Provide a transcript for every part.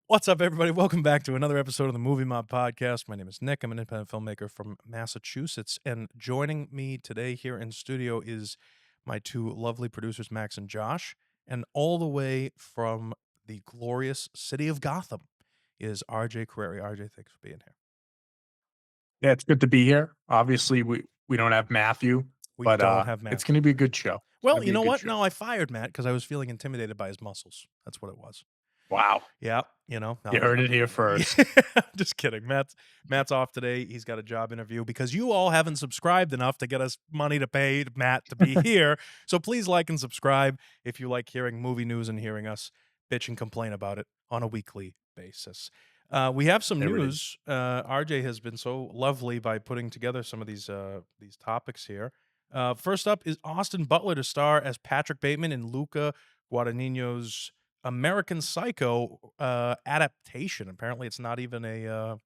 What's up, everybody? Welcome back to another episode of the Movie Mob Podcast. My name is Nick. I'm an independent filmmaker from Massachusetts. And joining me today here in studio is my two lovely producers, Max and Josh. And all the way from the glorious city of Gotham is RJ Carreri. RJ, thanks for being here. Yeah, it's good to be here. Obviously, we don't have Matthew, We but don't have it's Matthew. going to be a good show. Well, you know what? No, I fired Matt because I was feeling intimidated by his muscles. That's what it was. Wow. Yeah, you know. You heard it here first. I'm just kidding. Matt's off today. He's got a job interview because you all haven't subscribed enough to get us money to pay Matt to be here. So please like and subscribe if you like hearing movie news and hearing us bitch and complain about it on a weekly basis. We have some There it news. RJ has been so lovely by putting together some of these topics here. First up is Austin Butler to star as Patrick Bateman in Luca Guadagnino's American Psycho adaptation. Apparently, it's not even a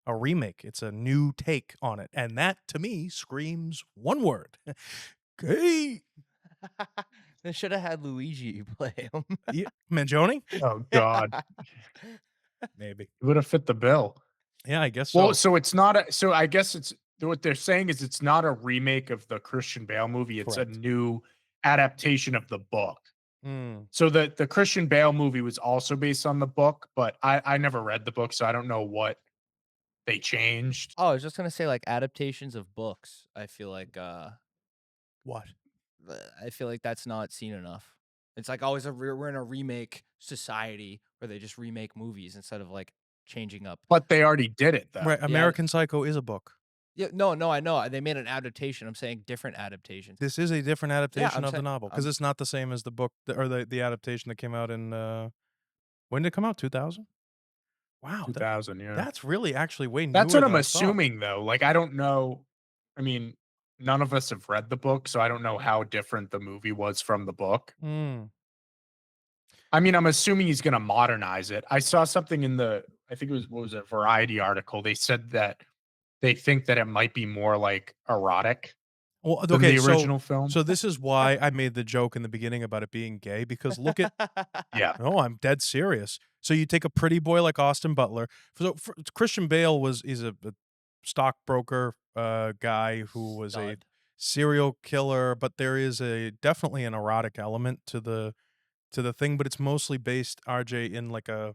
remake; it's a new take on it, and that to me screams one word: gay. They should have had Luigi play him. Yeah, Mangione, Oh God, maybe. it would have fit the bill. Yeah, I guess so. Well, so it's not a. So I guess it's what they're saying is it's not a remake of the Christian Bale movie. It's Correct. a new adaptation of the book. Mm. So the Christian Bale movie was also based on the book, but I never read the book, so I don't know what they changed. Oh, I was just gonna say like adaptations of books. I feel like What? I feel like that's not seen enough. It's like always we're in a remake society where they just remake movies instead of like changing up. But they already did it though. Right, American Psycho is a book. Yeah, no, I know. They made an adaptation. I'm saying different adaptations. This is a different adaptation I'm of the saying- novel because it's not the same as the book or the adaptation that came out in when did it come out? 2000. Wow, 2000, yeah. that's really actually way newer. That's what than I'm I thought. assuming, though. Like, I don't know. I mean, none of us have read the book, so I don't know how different the movie was from the book. Mm. I mean, I'm assuming he's going to modernize it. I saw something in I think it was, what was it, Variety article. They said that they think that it might be more like erotic Well, than okay, the original film. so this is why I made the joke in the beginning about it being gay because look at Yeah. no, I'm dead serious. So you take a pretty boy like Austin Butler. So Christian Bale he's a stockbroker guy who was a Stud. serial killer, but there is definitely an erotic element to the thing, but it's mostly based RJ in like a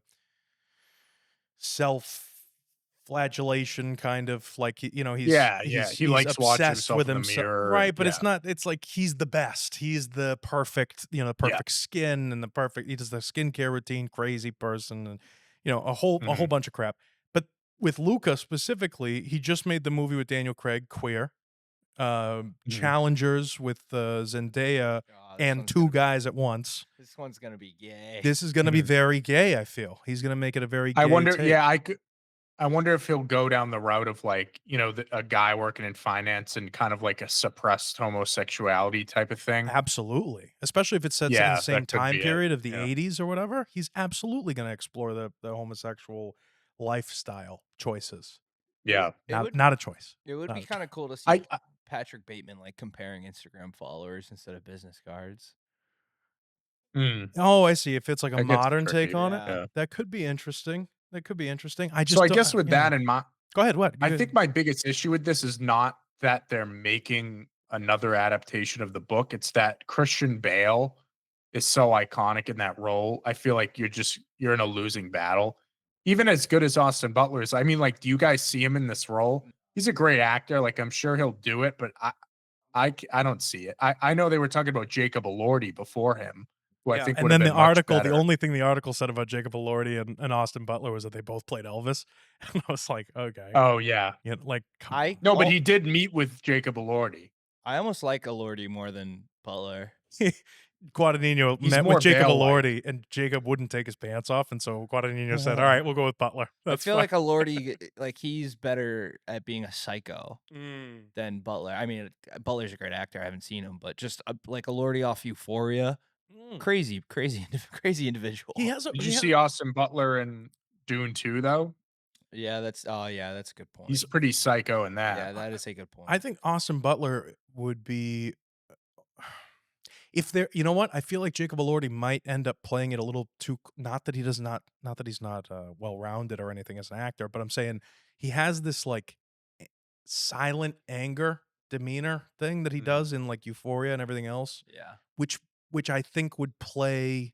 self-flagellation kind of like he's Yeah. He he's likes watching obsessed himself with in the himself, mirror. right? But Yeah. it's not. It's like he's the best. He's the perfect, the perfect skin and the perfect. He does the skincare routine. Crazy person, and a whole bunch of crap. But with Luca specifically, he just made the movie with Daniel Craig, Queer, Challengers with Zendaya God, and two guys at once. This one's gonna be gay. This is going to be very gay. I feel he's going to make it a very. Gay I wonder. take. Yeah, I wonder if he'll go down the route of like, a guy working in finance and kind of like a suppressed homosexuality type of thing. Absolutely, especially if it sets in Yeah, the same that could time be it. period of the Yeah. 80s or whatever. He's absolutely going to explore the homosexual lifestyle choices. Yeah. Not a choice. It would Not be a kind of cool to see I Patrick Bateman like comparing Instagram followers instead of business cards. mm, Oh, I see. If it's like a that gets modern tricky, take on it, yeah. that could be interesting. I So I don't- guess with that in mind, go ahead. What? I think my biggest issue with this is not that they're making another adaptation of the book. It's that Christian Bale is so iconic in that role. I feel like you're in a losing battle. Even as good as Austin Butler is, I mean, like, do you guys see him in this role? He's a great actor. Like, I'm sure he'll do it, but I don't see it. I know they were talking about Jacob Elordi before him, who I think and would have then been the much article, better. the only thing the article said about Jacob Elordi and Austin Butler was that they both played Elvis, and I was like, okay, Oh yeah, like come I no, but he did meet with Jacob Elordi. I almost like Elordi more than Butler. on. Guadagnino He's met more with Jacob Bale-like. Elordi, and Jacob wouldn't take his pants off, and so Guadagnino said, "All right, we'll go with Butler." That's I feel fine. like Elordi, like he's better at being a psycho Mm. than Butler. I mean, Butler's a great actor. I haven't seen him, but just like Elordi off Euphoria, Mm. crazy individual. He has a. Did you see Austin Butler in Dune 2 though? Yeah, that's a good point. He's pretty psycho in that. Yeah, that is a good point. I think Austin Butler would be. if there, you know what? I feel like Jacob Elordi might end up playing it a little too. Not that he does not that he's not well rounded or anything as an actor, but I'm saying he has this like silent anger demeanor thing that he does in like Euphoria and everything else, Yeah. which I think would play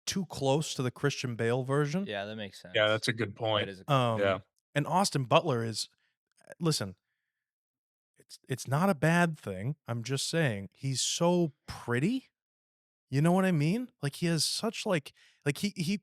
too close to the Christian Bale version. Yeah, that makes sense. Yeah, that's a good That point. is a good point. Yeah. And Austin Butler is, listen, it's not a bad thing. I'm just saying he's so pretty. You know what I mean? Like he has such like he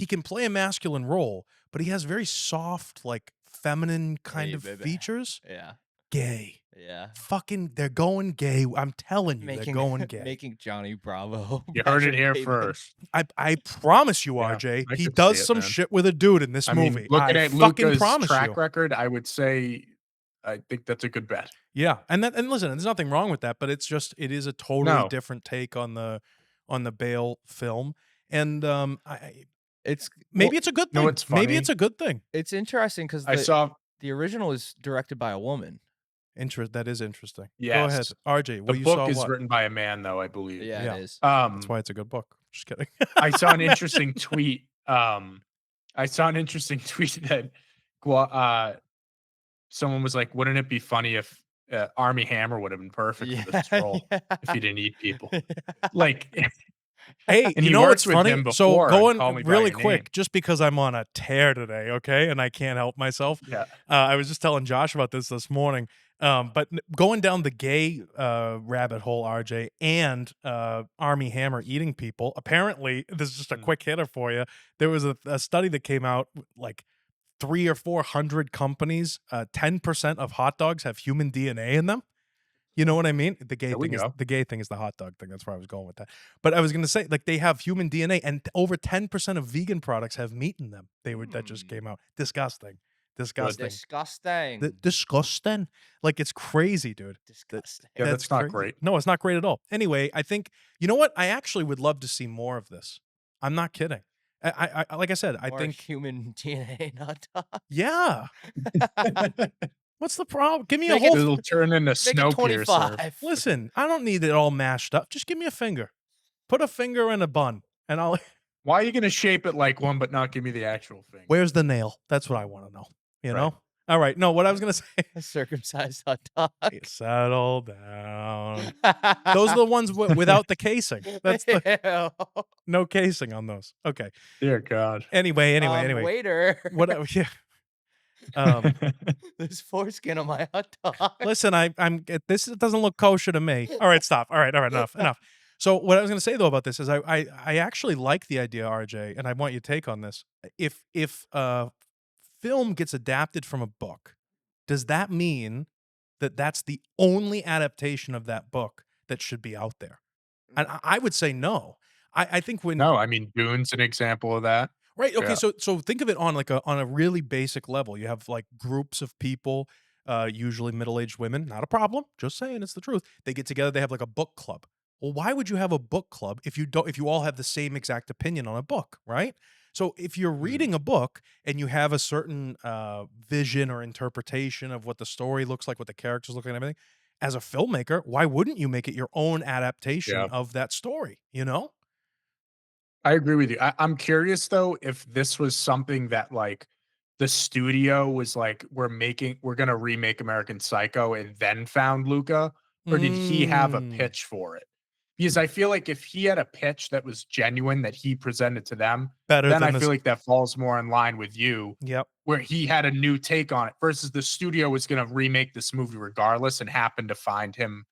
can play a masculine role, but he has very soft, like feminine kind Hey, of baby. features. Yeah. Gay. Yeah. Fucking, they're going gay. I'm telling you, they're Making going gay. making Johnny Bravo. You heard it Patrick here Bateman. first. I promise you, Yeah, RJ, I he could does see it, some man. shit with a dude in this I mean, movie. looking I at fucking Luca's promise track you. record, I would say I think that's a good bet. Yeah, and listen, there's nothing wrong with that, but it is a totally No. different take on the Bale film, and It's maybe it's a good you know thing. what's Maybe it's funny? a good thing. it's interesting because I saw the original is directed by a woman. That is interesting. yes. Go ahead, RJ. The Well, you book saw is what? written by a man, though, I believe. Yeah, Yeah. it is. That's why it's a good book. Just kidding. I saw an interesting tweet. I saw an interesting tweet that someone was like, "Wouldn't it be funny if Army Hammer would have been perfect for this role if he didn't eat people?" Like, Hey, and you he know what's worked with funny? him So before on going Call Me by really Your quick, Name. just because I'm on a tear today, okay, and I can't help myself. Yeah. I was just telling Josh about this morning. But going down the gay rabbit hole, RJ, and Army Hammer eating people. Apparently, this is just a quick hitter for you. There was a study that came out, like 300 or 400 companies. 10% of hot dogs have human DNA in them. You know what I mean? The gay There we thing is go. the hot dog thing. That's where I was going with that. But I was going to say, like, they have human DNA, and over 10% of vegan products have meat in them. That just came out. Disgusting. Disgusting. Disgusting. Like, it's crazy, dude. Disgusting. Yeah, that's not crazy. great. No, it's not great at all. Anyway, I think, you know what? I actually would love to see more of this. I'm not kidding. I like I said, I More think human DNA, not dog. yeah. What's the problem? Give me a Make it- whole It'll turn into Make it Snowpiercer. 25. listen. I don't need it all mashed up. Just give me a finger. Put a finger in a bun, and I'll. Why are you going to shape it like one, but not give me the actual thing? Where's the nail? That's what I want to know. You Right. know. All right. No, what I was gonna say. A circumcised hot dog. Settle down. Those are the ones without the casing. That's the no casing on those. Okay. Dear God. Anyway. Waiter. What? Yeah. There's foreskin on my hot dog. Listen, I'm this doesn't look kosher to me. All right, stop. All right, enough. So what I was going to say though about this is I actually like the idea, RJ, and I want your take on this. If film gets adapted from a book, does that mean that that's the only adaptation of that book that should be out there? And I would say no. I think when No, I mean, Dune's an example of that. right. Okay. Yeah. So think of it on on a really basic level. You have like groups of people, usually middle-aged women. Not a problem. Just saying, it's the truth. They get together. They have like a book club. Well, why would you have a book club if you all have the same exact opinion on a book, right? So if you're reading a book and you have a certain vision or interpretation of what the story looks like, what the characters look like, and everything, as a filmmaker, why wouldn't you make it your own adaptation Yeah. of that story? You know? I agree with you. I'm curious though if this was something that like the studio was like, we're gonna remake American Psycho and then found Luca, or did he have a Mm. pitch for it? Because I feel like if he had a pitch that was genuine that he presented to them, Better then than I this. feel like that falls more in line with you, Yep. where he had a new take on it versus the studio was gonna remake this movie regardless and happened to find him,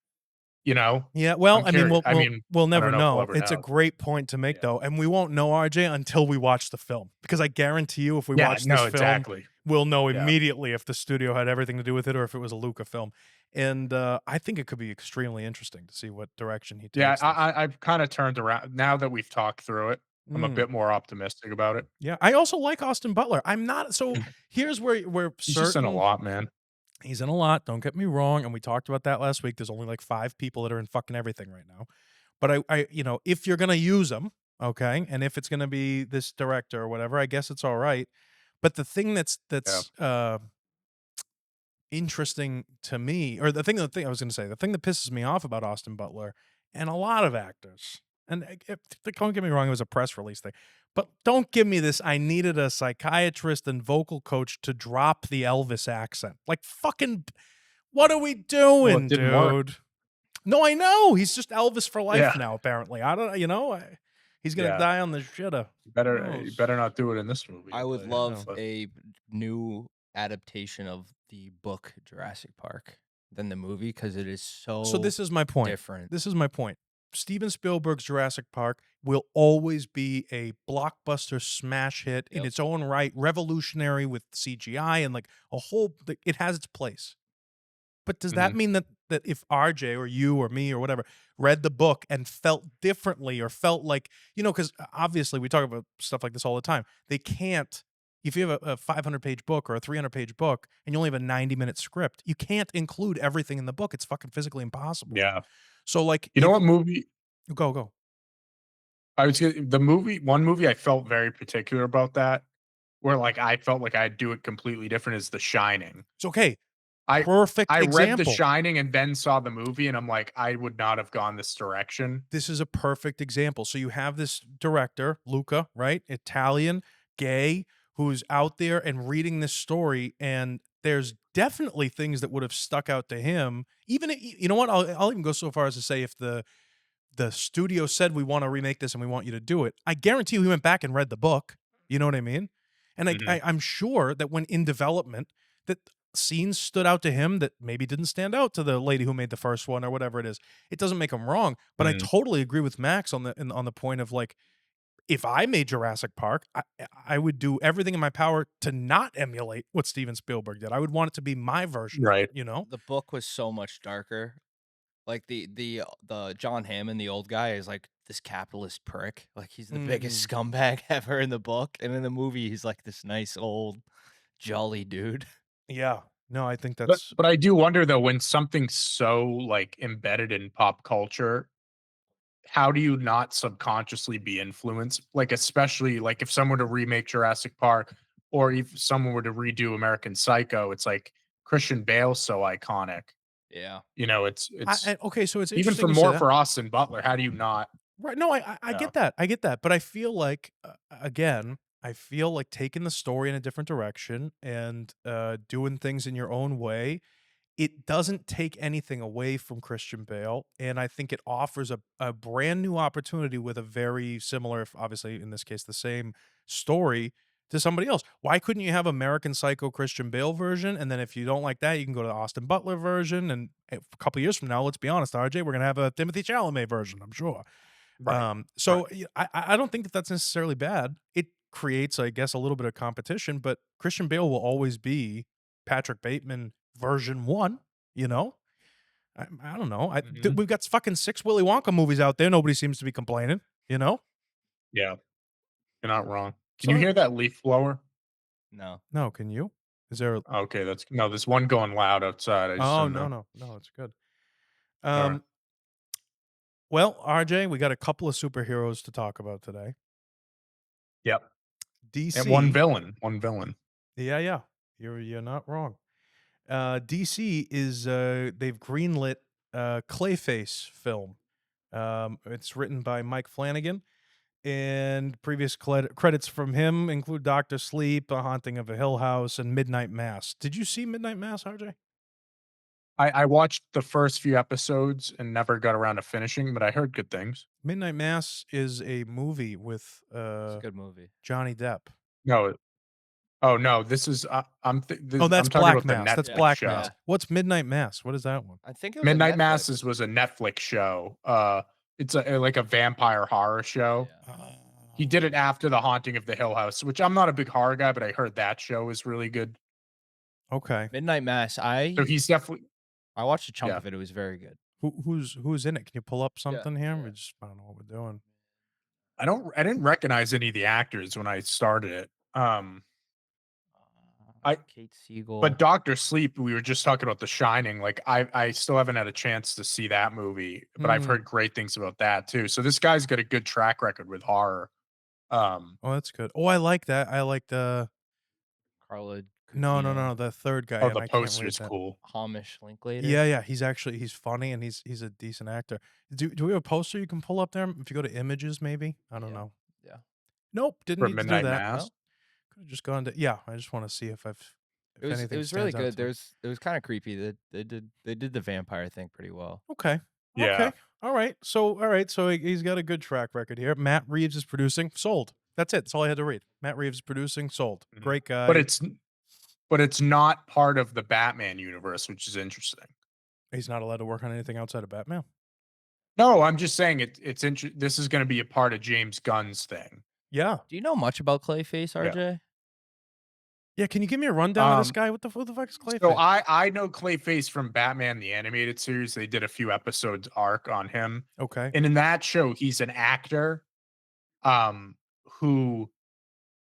you know? Yeah, well, I'm I mean, curious. we'll I never don't know if we'll know. ever It's a know. great point to make, Yeah. though, and we won't know, RJ, until we watch the film. Because I guarantee you, if we Yeah, watch this no, film, exactly. we'll know Yeah. immediately if the studio had everything to do with it or if it was a Luca film. And I think it could be extremely interesting to see what direction he takes. Yeah, this. I've kind of turned around now that we've talked through it. I'm a Mm. bit more optimistic about it. Yeah, I also like Austin Butler. I'm not so. Here's where He's just in a certain lot, man. he's in a lot. Don't get me wrong, and we talked about that last week. There's only like 5 people that are in fucking everything right now. But I if you're gonna use them, okay, and if it's gonna be this director or whatever, I guess it's all right. But the thing that's interesting to me, or the thing I was gonna say, the thing that pisses me off about Austin Butler and a lot of actors. And don't get me wrong, it was a press release thing. But don't give me this. I needed a psychiatrist and vocal coach to drop the Elvis accent. Like, fucking, what are we Well, it doing, didn't work. dude? No, I know. He's just Elvis for life Yeah. now, apparently. I don't, he's going to Yeah. die on the shitter. You Who better knows? not do it in this movie. I I'll would tell you. love But a new adaptation of the book Jurassic Park than the movie because it is So this is my point. different. This is my point. Steven Spielberg's Jurassic Park will always be a blockbuster smash hit in Yep. its own right, revolutionary with CGI and like a whole. It has its place. But does that mean that if RJ or you or me or whatever read the book and felt differently or felt like, because obviously we talk about stuff like this all the time. They can't, if you have a 500-page book or a 300-page book and you only have a 90-minute script, you can't include everything in the book. It's fucking physically impossible. yeah. So like, You know what movie? Go. I was one movie I felt very particular about that, where like I felt like I'd do it completely different is The Shining. It's okay. I Perfect I read The example. Shining and then saw the movie, and I'm like, I would not have gone this direction. This is a perfect example. So you have this director, Luca, right? Italian, gay, who's out there and reading this story, and there's definitely things that would have stuck out to him. Even you know what? I'll even go so far as to say if the studio said we want to remake this and we want you to do it, I guarantee you he went back and read the book. You know what I mean? And I'm sure that when in development, that scenes stood out to him that maybe didn't stand out to the lady who made the first one or whatever it is. It doesn't make him wrong, but I totally agree with Max on the point of like, if I made Jurassic Park, I would do everything in my power to not emulate what Steven Spielberg did. I would want it to be my version, Right. The book was so much darker. Like the John Hammond, the old guy, is like this capitalist prick. Like he's the biggest scumbag ever in the book, and in the movie, he's like this nice old jolly dude. Yeah. No, I think But that's I do wonder though, when something's so like embedded in pop culture, how do you not subconsciously be influenced? Like, especially like if someone were to remake Jurassic Park or if someone were to redo American Psycho, it's like Christian Bale's so iconic. Yeah. It's okay. So it's even interesting for you say more that. for Austin Butler. How do you not? Right. No, I Yeah. get that. I get that. But I feel like, again, I feel like taking the story in a different direction and doing things in your own way, it doesn't take anything away from Christian Bale. And I think it offers a brand new opportunity with a very similar, if obviously in this case, the same story to somebody else. Why couldn't you have American Psycho Christian Bale version? And then if you don't like that, you can go to the Austin Butler version. And a couple years from now, let's be honest, RJ, we're going to have a Timothy Chalamet version, I'm sure. Right. So I don't think that that's necessarily bad. It creates, I guess, a little bit of competition, but Christian Bale will always be Patrick Bateman version 1, you know? I don't know. We've got fucking 6 Willy Wonka movies out there. Nobody seems to be complaining, you know? Yeah. You're not wrong. Can you So hear that leaf blower? No. no, can you? Is there Okay, that's no, there's one going loud outside. I just Oh, don't know. no, it's good. All right. Well, RJ, we got a couple of superheroes to talk about today. Yep. DC. And one villain. One villain. Yeah. You're not wrong. DC is they've greenlit a Clayface film. It's written by Mike Flanagan, and previous credits from him include Doctor Sleep, A Haunting of a Hill House, and Midnight Mass. Did you see Midnight Mass, RJ? I watched the first few episodes and never got around to finishing, but I heard good things. Midnight Mass is a movie with It's a good movie. Johnny Depp. No. Oh no, this is That's I'm talking Black about the Mass. That's Netflix Black show. Mass. What's Midnight Mass? What is that one? I think it was a Midnight Netflix. Masses was a Netflix show. It's like a vampire horror show. Yeah. He did it after The Haunting of the Hill House, which I'm not a big horror guy, but I heard that show is really good. Okay. Midnight Mass. So he's definitely I watched a chunk Yeah. of it. It was very good. Who's in it? Can you pull up something here? yeah. We just I don't know what we're doing. I didn't recognize any of the actors when I started it. Kate Siegel. But Doctor Sleep, we were just talking about The Shining. Like I still haven't had a chance to see that movie, but I've heard great things about that too. So this guy's got a good track record with horror. Oh, that's good. Oh, I like that. I like the Carla Cucino. The third guy, Oh, and the I can't poster's read that. cool. Hamish Linklater. Yeah, he's funny and he's a decent actor. Do we have a poster you can pull up there? If you go to images, maybe? I don't Yeah. know. Yeah. Nope, didn't For need to do Midnight that. Mass? No, Could've just gone to yeah, I just wanna see it if it anything was really stands out good. to me. It was kind of creepy. They did the vampire thing pretty well. Okay. Yeah. Okay. Alright, so he's got a good track record here. Matt Reeves is producing, sold. That's it, that's all I had to read. Matt Reeves is producing, sold. Mhm. Great But guy. it's not part of the Batman universe, which is interesting. He's not allowed to work on anything outside of Batman. No, I'm just saying this is gonna be a part of James Gunn's thing. Yeah. Do you know much about Clayface, Yeah. RJ? Yeah, can you give me a rundown of this Um, guy? What the fuck is so Clayface? I know Clayface from Batman the Animated Series. They did a few episodes arc on him. Okay. And in that show, he's an actor who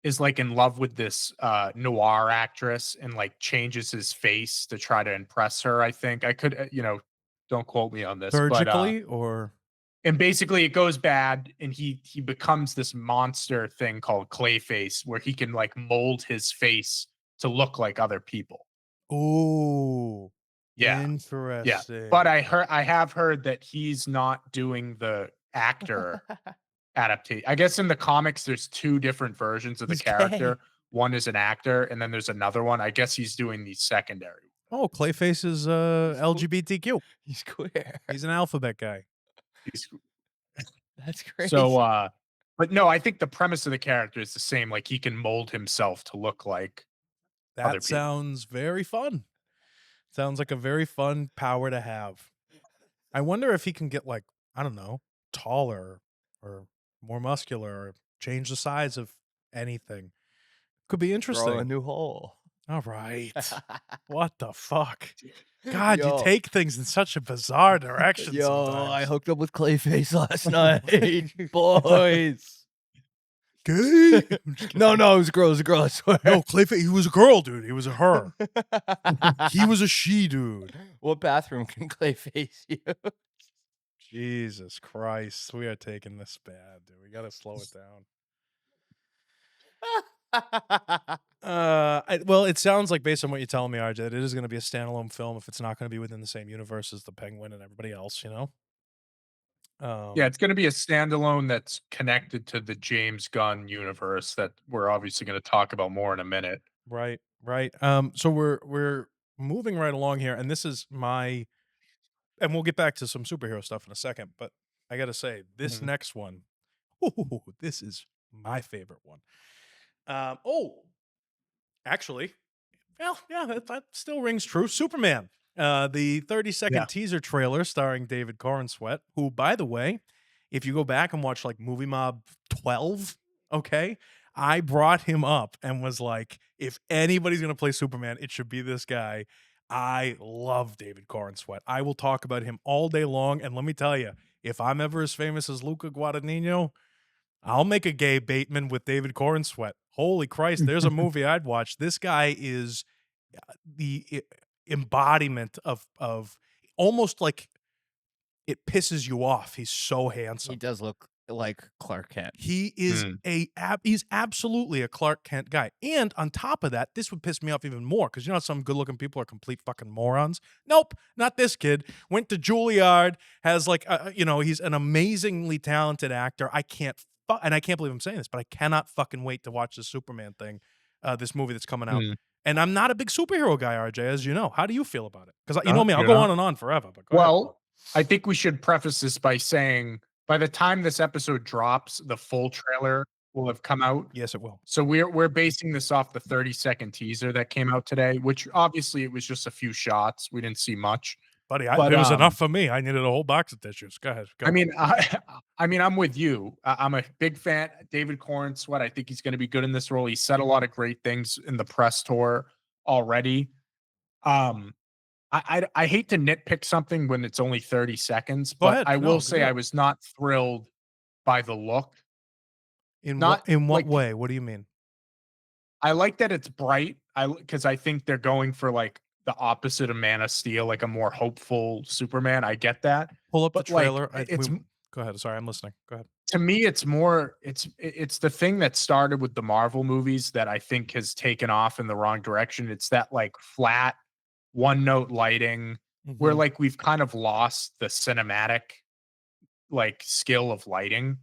is like in love with this noir actress and like changes his face to try to impress her. I think I could, don't quote me on this, but Surgically or and basically it goes bad and he becomes this monster thing called Clayface where he can like mold his face to look like other people. Ooh, Yeah. Yeah. But interesting. I have heard that he's not doing the actor adaptation. I guess in the comics there's two different versions of the He's gay. character. One is an actor and then there's another one. I guess he's doing the secondary. Oh, Clayface is, He's cool. LGBTQ. He's queer. He's an alphabet guy. He's That's crazy. so but no, I think the premise of the character is the same. Like he can mold himself to look like other That people. sounds very fun. Sounds like a very fun power to have. I wonder if he can get, like, I don't know, taller or more muscular or change the size of anything. Could be Grow a interesting. new hole. Alright. What the fuck? God, you Yo. take things in such a bizarre direction Yo, I sometimes. hooked up with Clayface last night, boys. Gay? No, it was a girl. It was a girl. I swear. No, Clayface, he was a girl, dude. He was a her. He was a she, dude. What bathroom can Clayface use? Jesus Christ. We are taking this bad, dude. We gotta slow it down. Well, it sounds like based on what you're telling me, RJ, that it is going to be a standalone film if it's not going to be within the same universe as the Penguin and everybody else, you know? Yeah, it's going to be a standalone that's connected to the James Gunn universe that we're obviously going to talk about more in a minute. Right. So we're moving right along here, and this is my, and we'll get back to some superhero stuff in a second, but I got to say, this Mhm. next one, this is my favorite one. Actually, well, yeah, that still rings true. Superman. The 30-second Yeah. teaser trailer starring David Corenswet, who, by the way, if you go back and watch like Movie Mob 12, okay, I brought him up and was like, if anybody's gonna play Superman, it should be this guy. I love David Corenswet. I will talk about him all day long, and let me tell you, if I'm ever as famous as Luca Guadagnino, I'll make a gay Bateman with David Corenswet. Holy Christ, there's a movie I'd watch. This guy is the embodiment of almost like it pisses you off. He's so handsome. He does look like Clark Kent. He is he's absolutely a Clark Kent guy. And on top of that, this would piss me off even more because you know how some good-looking people are complete fucking morons. Nope, not this kid. Went to Juilliard, has like he's an amazingly talented actor. And I can't believe I'm saying this, but I cannot fucking wait to watch this Superman thing, this movie that's coming out. And I'm not a big superhero guy, RJ, as you know. How do you feel about it? Because you know me, I'll go on and on forever. But go ahead. Well, I think we should preface this by saying by the time this episode drops, the full trailer will have come out. Yes, it will. So we're basing this off the 30-second teaser that came out today, which obviously it was just a few shots. We didn't see much. Buddy, But, it was enough for me. I needed a whole box of tissues. Go ahead. Go. I mean, I'm with you. I'm a big fan. David Corenswet, I think he's going to be good in this role. He said a lot of great things in the press tour already. I hate to nitpick something when it's only 30 seconds, Go but ahead. I No, will say do I it. was not thrilled by the look. In not what like- way? What do you mean? I like that it's bright. Because I think they're going for like the opposite of Man of Steel, like a more hopeful Superman. I get that. Pull up the But, like, trailer. it's Go ahead. Sorry, I'm listening. Go ahead. To me, it's more it's the thing that started with the Marvel movies that I think has taken off in the wrong direction. It's that like flat one note lighting where Mhm. like we've kind of lost the cinematic like skill of lighting.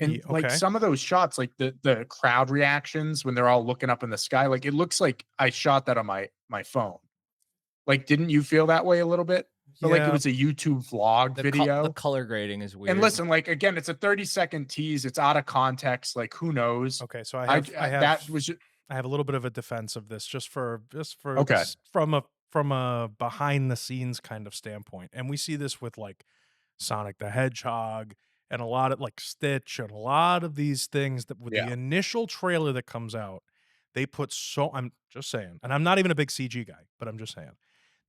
And like Okay. some of those shots, like the crowd reactions when they're all looking up in the sky, like it looks like I shot that on my phone. Like, didn't you feel that way a little bit? Or like it Yeah. was a YouTube vlog The video? color grading is And weird. listen, like again, it's a 30-second tease. It's out of context. Like, who knows? Okay. So That was I have a little bit of a defense of this just for okay. from a behind the scenes kind of standpoint. And we see this with like Sonic the Hedgehog and a lot of like Stitch and a lot of these things that with the Yeah. initial trailer that comes out, they put so I'm just saying, and I'm not even a big CG guy, but I'm just saying.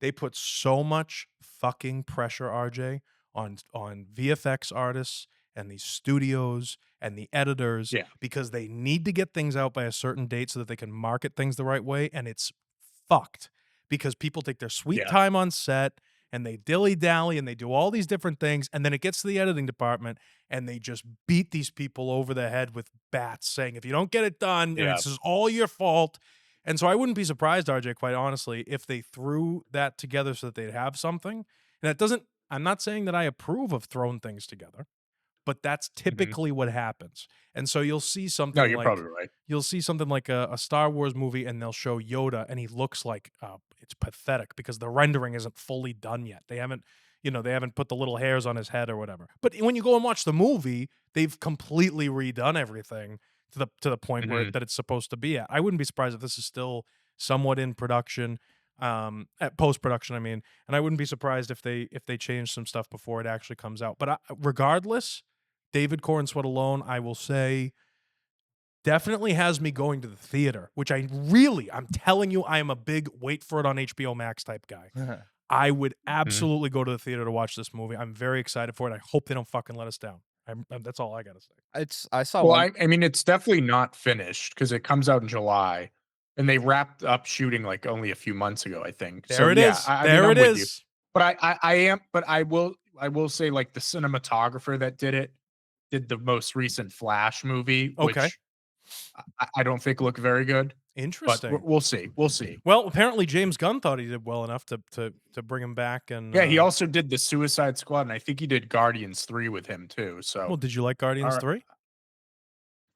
They put so much fucking pressure, RJ, on VFX artists and these studios and the editors Yeah. because they need to get things out by a certain date so that they can market things the right way, and it's fucked because people take their sweet Yeah. time on set and they dilly-dally and they do all these different things, and then it gets to the editing department and they just beat these people over the head with bats saying, "If you don't get it done, and Yeah. it's just all your fault." And so I wouldn't be surprised, RJ, quite honestly, if they threw that together so that they'd have something. And that doesn't I'm not saying that I approve of throwing things together, but that's Mhm. typically what happens. And so No, you're probably right. you'll see something like a Star Wars movie and they'll show Yoda and he looks like it's pathetic because the rendering isn't fully done yet. They haven't, they haven't put the little hairs on his head or whatever. But when you go and watch the movie, they've completely redone everything to the point where Mhm. that it's supposed to be at. I wouldn't be surprised if this is still somewhat in production, at post production. I mean, and I wouldn't be surprised if they change some stuff before it actually comes out. But regardless, David Corn Sweat alone, I will say, definitely has me going to the theater, which I'm telling you, I am a big wait for it on HBO Max type guy. I would Mhm. absolutely go to the theater to watch this movie. I'm very excited for it. I hope they don't fucking let us down. That's all I got to say. I saw Well, one. I mean, it's definitely not finished because it comes out in July, and they wrapped up shooting like only a few months ago, I think. So There it yeah, is. I mean, There I'm it with you. is. But I will say like the cinematographer that did the most recent Flash movie, Okay. which I don't think looked very good. But Interesting. we'll see. We'll see. Well, apparently James Gunn thought he did well enough to bring him back. And Yeah, he also did the Suicide Squad, and I think he did Guardians 3 with him too. well, So did you like Guardians all right, 3?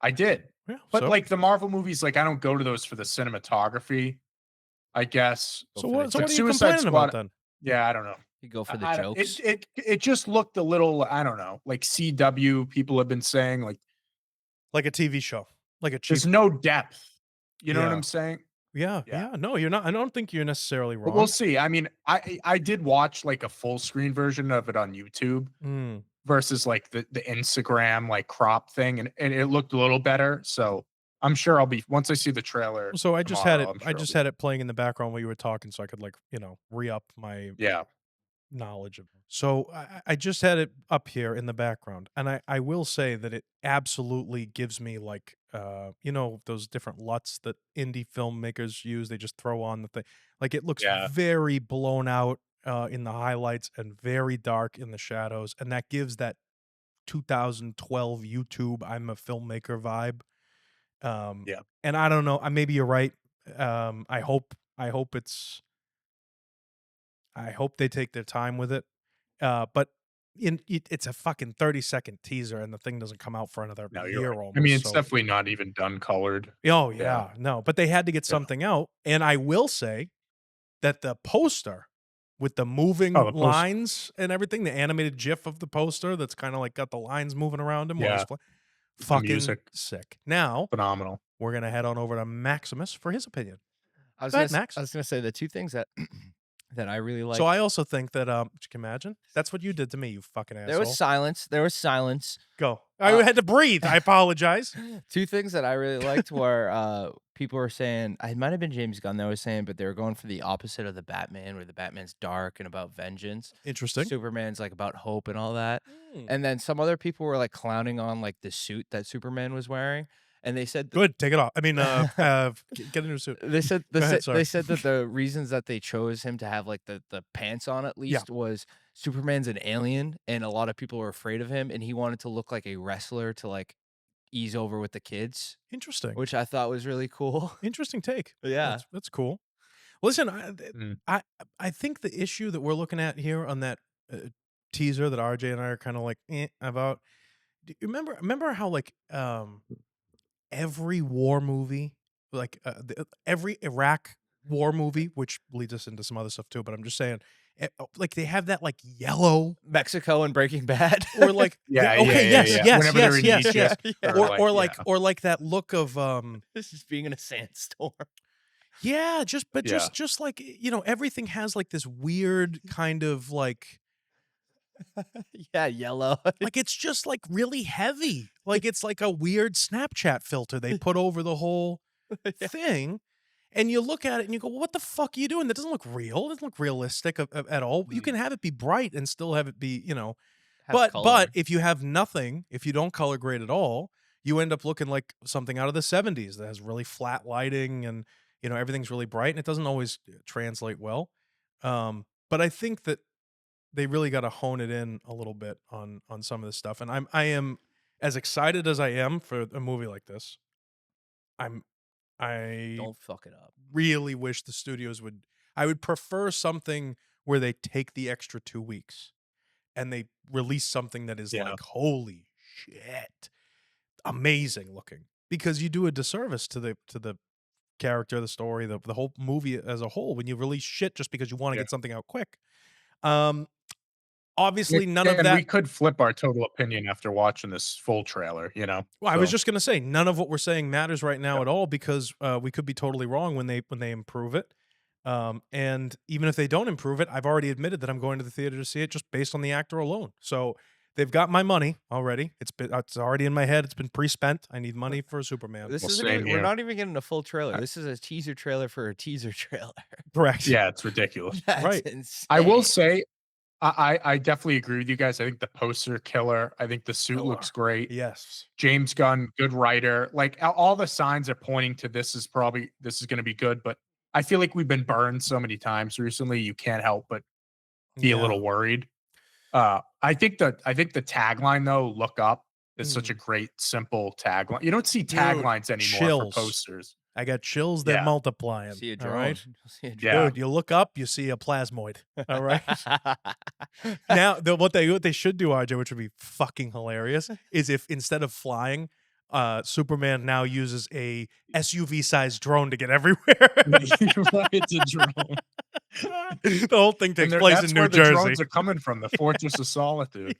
I did. Yeah. But So like the Marvel movies, like I don't go to those for the cinematography, I guess. Go so for the what so But what are jokes. you Suicide complaining about Squad, then? yeah, I don't know. You go for the I don't, jokes. it just looked a little, I don't know, like CW. People have been saying like Like a TV show, like a there's cheap. no depth. You know what Yeah. I'm saying? Yeah. Yeah. Yeah. No, you're not. I don't think you're necessarily But we'll wrong. see. I mean, I did watch like a full screen version of it on YouTube Mm. versus like the Instagram like crop thing, and it looked a little better. So I'm sure I'll be once I see the trailer So tomorrow. I'm I sure I'll just be had it playing in the background while you were talking so I could like, re-up my yeah, knowledge of it. So I just had it up here in the background, and I will say that it absolutely gives me like those different LUTs that indie filmmakers use. They just throw on the thing. Like it looks yeah, very blown out in the highlights and very dark in the shadows, and that gives that 2012 YouTube I'm a filmmaker vibe. Um yeah. and I don't know, maybe you're right. I hope I hope they take their time with it. But it's a fucking 30-second teaser and the thing doesn't come out for another No, you're year right. I mean, almost. it's So, definitely not even done colored. oh Yeah, yeah, no, but they had to get yeah. something out. And I will say that the poster with the moving Oh, the post. lines and everything, the animated GIF of the poster that's kind of like got the lines moving around him while he's Yeah, the fucking music, sick. Now phenomenal. we're gonna head on over to Maximus for his opinion. Go ahead, I Max. was gonna say the two things that that I really So liked. I also think that you can imagine that's what you did to me, you fucking There was asshole. silence. There was silence. Go. I Uh, had to breathe. I apologize. Two things that I really liked were people were saying it might have been James Gunn that was saying, but they were going for the opposite of the Batman, where the Batman's dark and about vengeance. Interesting. Superman's like about hope and all that. Mm. And then some other people were like clowning on like the suit that Superman was wearing. and they said Good, take it off. I mean, get into a suit. they said Go ahead, sorry. they said that the reasons that they chose him to have, like, the pants on at Yeah. least was Superman's an alien, and a lot of people were afraid of him, and he wanted to look like a wrestler to, like, ease over with the kids, Interesting. which I thought was really cool. Interesting take. Yeah. That's cool. Listen, Mm. I think the issue that we're looking at here on that teaser that RJ and I are kind of like about. Do you remember how like every war movie, like every Iraq war movie, which leads us into some other stuff too. But I'm just saying, like they have that like yellow Mexico and Breaking Bad. or like Yeah, okay, yeah, yes, yeah. yes, Whenever they're yes, in yes, yes, Egypt or like yeah. or like that look of This is being in a sandstorm. yeah, Yeah. just like everything has like this weird kind of like Yeah, yellow. like it's just like really heavy. Like it's like a weird Snapchat filter they put over the whole Yeah. thing. And you look at it and you go, well, what the fuck are you doing? That doesn't look real. It doesn't look realistic at all. You Mm. can have it be bright and still have it be, Have but color. if you have nothing, if you don't color grade at all, you end up looking like something out of the 70s that has really flat lighting and everything's really bright and it doesn't always translate well. But I think that they really got to hone it in a little bit on some of this stuff. And I am as excited as I am for a movie like this. I Don't fuck it up. really wish the studios would. I would prefer something where they take the extra 2 weeks and they release something that is Yeah. like, holy shit, amazing looking. Because you do a disservice to the character, the story, the whole movie as a whole when you release shit just because you want to Yeah. get something out quick. Obviously, none of And that. we could flip our total opinion after watching this full trailer, Well, I was So, just gonna say none of what we're saying matters right now Yeah. at all because we could be totally wrong when they improve it. And even if they don't improve it, I've already admitted that I'm going to the theater to see it just based on the actor alone. So they've got my money already. It's already in my head. It's been pre-spent. I need money for Superman. This Well, isn't same even, we're here. not even getting a full trailer. This is a teaser trailer for a teaser trailer. Correct. yeah, it's ridiculous. That's Right. insane. I will say, I definitely agree with you guys. I think the poster killer. I think the suit Oh, looks great. Yes. James Gunn, good writer. Like all the signs are pointing to this is going to be good. But I feel like we've been burned so many times recently. You can't help but be a little worried. I think the tagline though, "Look up," is such a great, simple tagline. You don't see taglines anymore chills. for posters. I got chills that Yeah. multiplying. See a all drone. right? You'll see a Yeah. drone. Dude, you look up, you see a plasmoid. All right. Now, what they should do, RJ, which would be fucking hilarious, is if instead of flying, Superman now uses a SUV-sized drone to get everywhere. Right, it's a drone. The whole thing takes And place that's in where New the Jersey. drones are coming from, the Fortress of Solitude.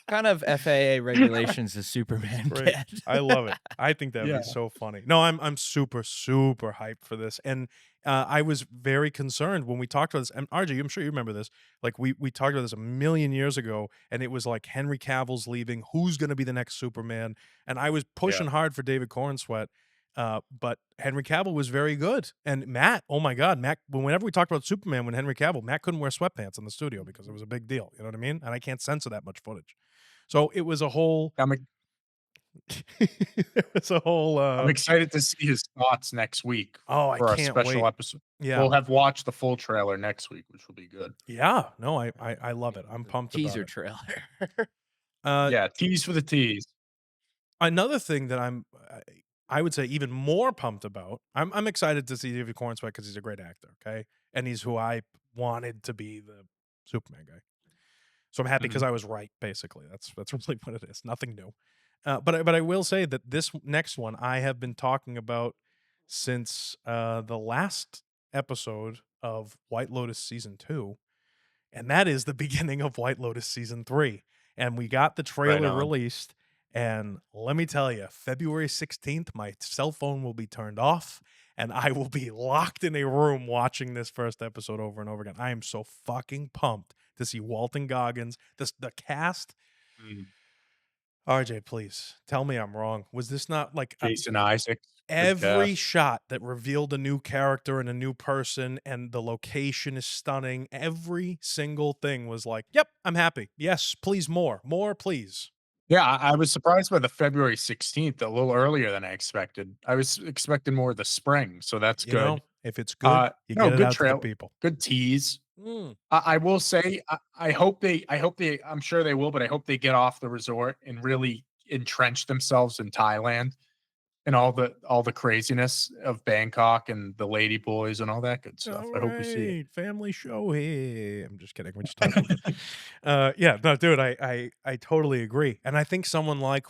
Kind of FAA regulations does Superman Great. get? I love it. I think that'd Yeah. be so funny. No, I'm super hyped for this, and I was very concerned when we talked about this. And RJ, I'm sure you remember this. Like we talked about this a million years ago, and it was like Henry Cavill's leaving. Who's going to be the next Superman? And I was pushing hard for David Cornsweet. But Henry Cavill was very good, and Matt. Oh my God, Matt! Whenever we talked about Superman, when Henry Cavill, Matt couldn't wear sweatpants in the studio because it was a big deal. You know what I mean? And I can't censor that much footage. So it was a whole. I'm It was a whole. excited to see his thoughts next week Oh, I for our can't special wait. episode. Yeah, We'll have watched the full trailer next week, which will be good. yeah. No, I love it. I'm pumped Teaser about trailer. it. Yeah, tease for the tease. Another thing that I would say even more pumped about. I'm excited to see David Cornsweet because he's a great actor. Okay, and he's who I wanted to be the Superman guy. So I'm happy because I was right. Basically, that's really what it is. Nothing new. But I will say that this next one I have been talking about since the last episode of White Lotus season 2, and that is the beginning of White Lotus season 3. And we got the trailer on. released, and let me tell you, February 16th, my cell phone will be turned off, and I will be locked in a room watching this first episode over and over again. I am so fucking pumped to see Walton Goggins, the cast. RJ, please tell me I'm wrong. Was this not like Jason Isaacs. good every cast. shot that revealed a new character and a new person, and the location is stunning? Every single thing was like, yep, I'm happy. Yes, please, more, please. Yeah, I was surprised by the February 16th, a little earlier than I expected. I was expecting more of the spring, so that's You know, good. if it's good, you No, get it good out to the trail, people. good tease. Mm. I will say, I hope they, I'm sure they will, but I hope they get off the resort and really entrench themselves in Thailand and all the craziness of Bangkok and the lady boys and all that good stuff. All I hope we see it. right, family show here. I'm just kidding. We just talked about that. Yeah, no, dude, I totally agree. And I think someone like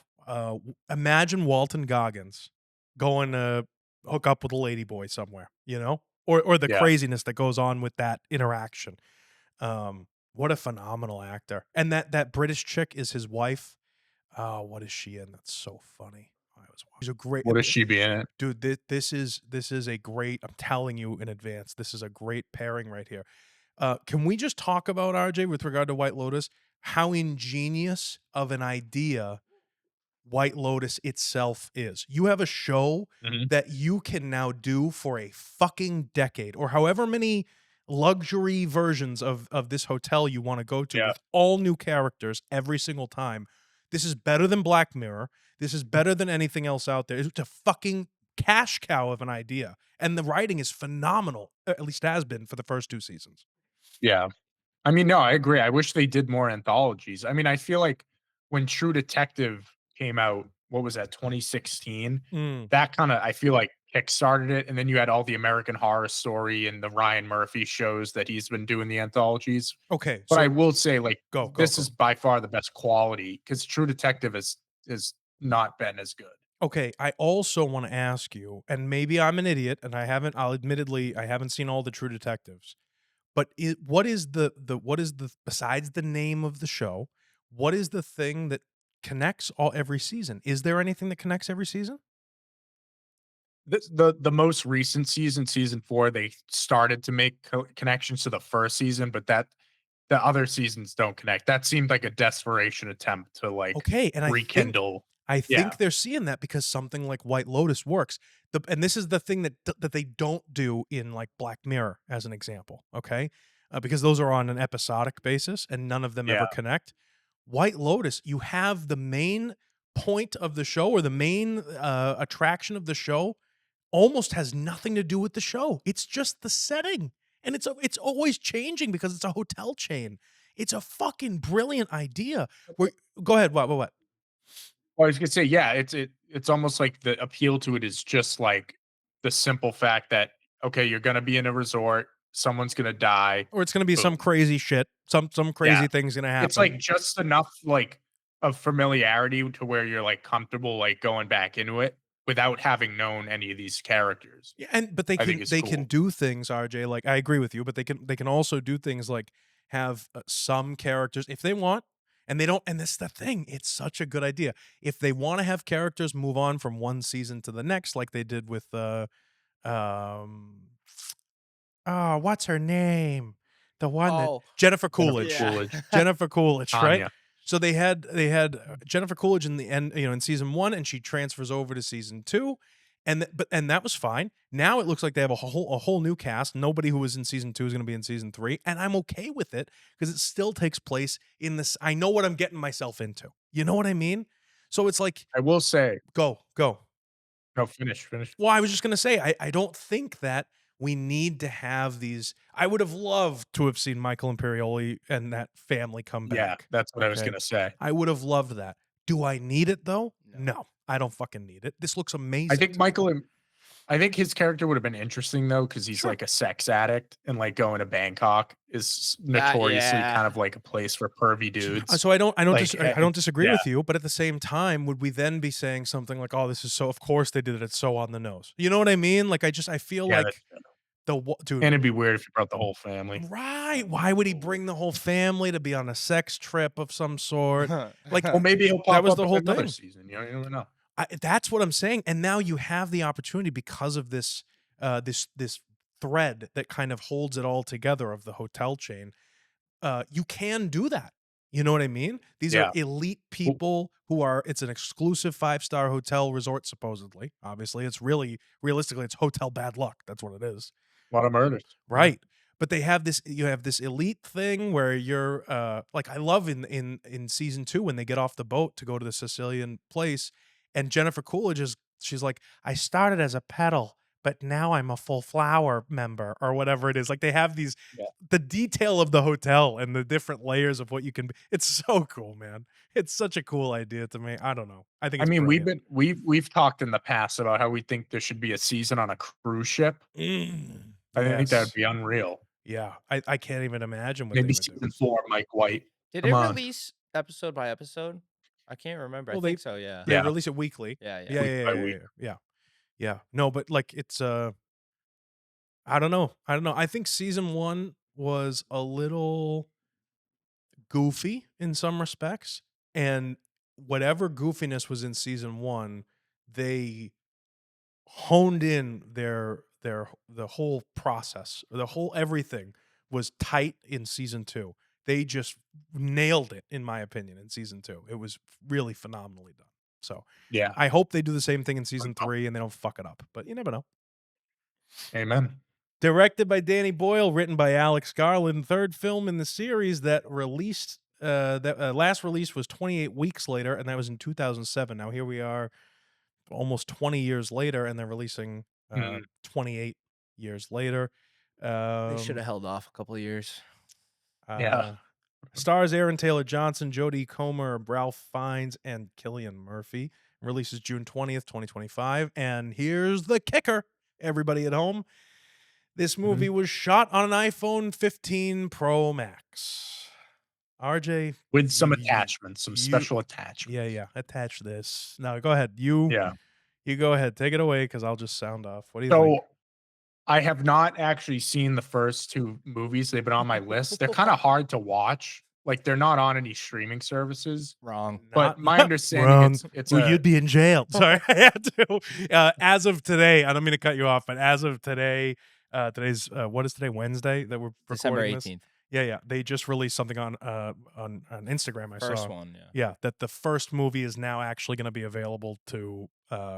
imagine Walton Goggins going to hook up with a lady boy somewhere, you know? Or the Yeah. craziness that goes on with that interaction. What a phenomenal actor. And that British chick is his wife. Oh, what is she in? That's so funny. She's a great What is she being in? dude. This is a great. I'm telling you in advance. This is a great pairing right here. Can we just talk about RJ with regard to White Lotus? How ingenious of an idea White Lotus itself is. You have a show Mhm. that you can now do for a fucking decade or however many luxury versions of this hotel you want to go to Yeah. with all new characters every single time. This is better than Black Mirror. This is better than anything else out there. It's a fucking cash cow of an idea. And the writing is phenomenal. At least has been for the first 2 seasons. Yeah. I mean, no, I agree. I wish they did more anthologies. I mean, I feel like when True Detective came out, what was that, 2016? Mm. That kinda, I feel like, kickstarted it, and then you had all the American Horror Story and the Ryan Murphy shows that he's been doing the anthologies. Okay, But I so will say, like, this go. is by far the best quality because True Detective is not been as good. Okay, I also want to ask you, and maybe I'm an idiot, and I'll admittedly, I haven't seen all the True Detectives, but what is what is the besides the name of the show, what is the thing that connects all every season? Is there anything that connects every season? The most recent season, season 4, they started to make connections to the first season, but that the other seasons don't connect. That seemed like a desperation attempt to, like, Okay, and rekindle. I Yeah, think they're seeing that because something like White Lotus works. And this is the thing that they don't do in like Black Mirror, as an example. Okay, because those are on an episodic basis and none of them yeah. ever connect. White Lotus, you have the main point of the show or the main attraction of the show almost has nothing to do with the show. It's just the setting, and it's always changing because it's a hotel chain. It's a fucking brilliant idea. Where go ahead. What? Well, I was gonna say, yeah, it's almost like the appeal to it is just like the simple fact that, okay, you're gonna be in a resort, someone's gonna die, Or it's gonna be some boom. crazy shit. Some Yeah. crazy thing's gonna It's happen. like just enough like of familiarity to where you're like comfortable like going back into it without having known any of these characters. Yeah, and but I think is they can cool. do things, RJ, like, I agree with you, but they can also do things like have, some characters if they want, and they don't and this is the thing, it's such a good idea. If they wanna have characters move on from one season to the next like they did with, um oh, what's her name? The one that Oh, Jennifer Jennifer Coolidge. yeah. Coolidge, Jennifer Coolidge, right? Anya. So they had Jennifer Coolidge in the end, in season 1, and she transfers over to season 2, and that was fine. Now it looks like they have a whole new cast. Nobody who was in season 2 is gonna be in season 3, and I'm okay with it because it still takes place in this I know what I'm getting myself into. You know what I mean? So it's like, I will say, go. no, finish. Well, I was just gonna say, I don't think that we need to have these. I would have loved to have seen Michael Imperioli and that family come Yeah, back. that's what I was Okay, gonna say. I would have loved that. Do I need it though? No. No, I don't fucking need it. This looks I amazing think to me. I think his character would have been interesting though, because he's Sure. like a sex addict and like going to Bangkok is That notoriously yeah. kind of like a place for pervy dudes. So Like, I don't disagree yeah, with you, but at the same time, would we then be saying something like, "Oh, this is so"? Of course they did it. It's so on the nose. You know what I mean? Like I feel yeah, like dude. and it'd be weird if you brought the whole family. Right. Why would he bring the whole family to be on a sex trip of some sort? Like, Well, maybe he'll that pop was up the in whole another thing. season, you never know. That's what I'm saying. And now you have the opportunity because of this this thread that kind of holds it all together of the hotel chain. You can do that. You know what I mean? These are Yeah. elite Well, people who are it's an exclusive 5-star hotel resort supposedly. Obviously, it's really realistically it's hotel bad luck. That's what it is. a lot of murders. Yeah. Right. but they have this. You have this elite thing where you're like I love in season 2 when they get off the boat to go to the Sicilian place, and Jennifer Coolidge she's like, I started as a pedal, but now I'm a full flower member or whatever it is. Like they have these Yeah. the detail of the hotel and the different layers of what you can be. It's so cool, man. It's such a cool idea to me. I don't know. I think I it's mean, brilliant. we've talked in the past about how we think there should be a season on a cruise ship. I think that would Yes. be unreal. Yeah. I can't even imagine what they Maybe would do. season 4, Mike White. Did Come it on. release episode by episode? I can't remember. Well, I think so. Yeah. They Yeah. release it weekly. Yeah. Yeah, Week by yeah, week. yeah. No, but like it's I don't know. I think season 1 was a little goofy in some respects, and whatever goofiness was in season 1, they honed in the whole process. The whole everything was tight in season 2. They just nailed it, in my opinion, in season 2. It was really phenomenally done. So Yeah. I hope they do the same thing in season Oh. 3 and they don't fuck it up. But you never know. Amen. Directed by Danny Boyle, written by Alex Garland, third film in the series that released last release was 28 weeks later, and that was in 2007. Now here we are almost 20 years later, and they're releasing 28 years later. They should have held off a couple of years. Yeah. Stars Aaron Taylor Johnson, Jodie Comer, Ralph Fiennes, and Cillian Murphy. Releases June 20th, 2025. And here's the kicker, everybody at home. This movie was shot on an iPhone 15 Pro Max. RJ, with some attachments, some special attachments. Yeah. Attach this. Now, go ahead. You go ahead. Take it away because I'll just sound off. What do you think? I have not actually seen the first 2 movies. They've been on my list. They're kind of hard to watch. Like they're not on any streaming services. Wrong. But my understanding it's well, you'd be in jail. Sorry, I had to. As of today, I don't mean to cut you off, but as of today, today's what is today? Wednesday that we're December recording 18th. this. Yeah. They just released something on Instagram. I First saw. one, Yeah, that the first movie is now actually going to be available to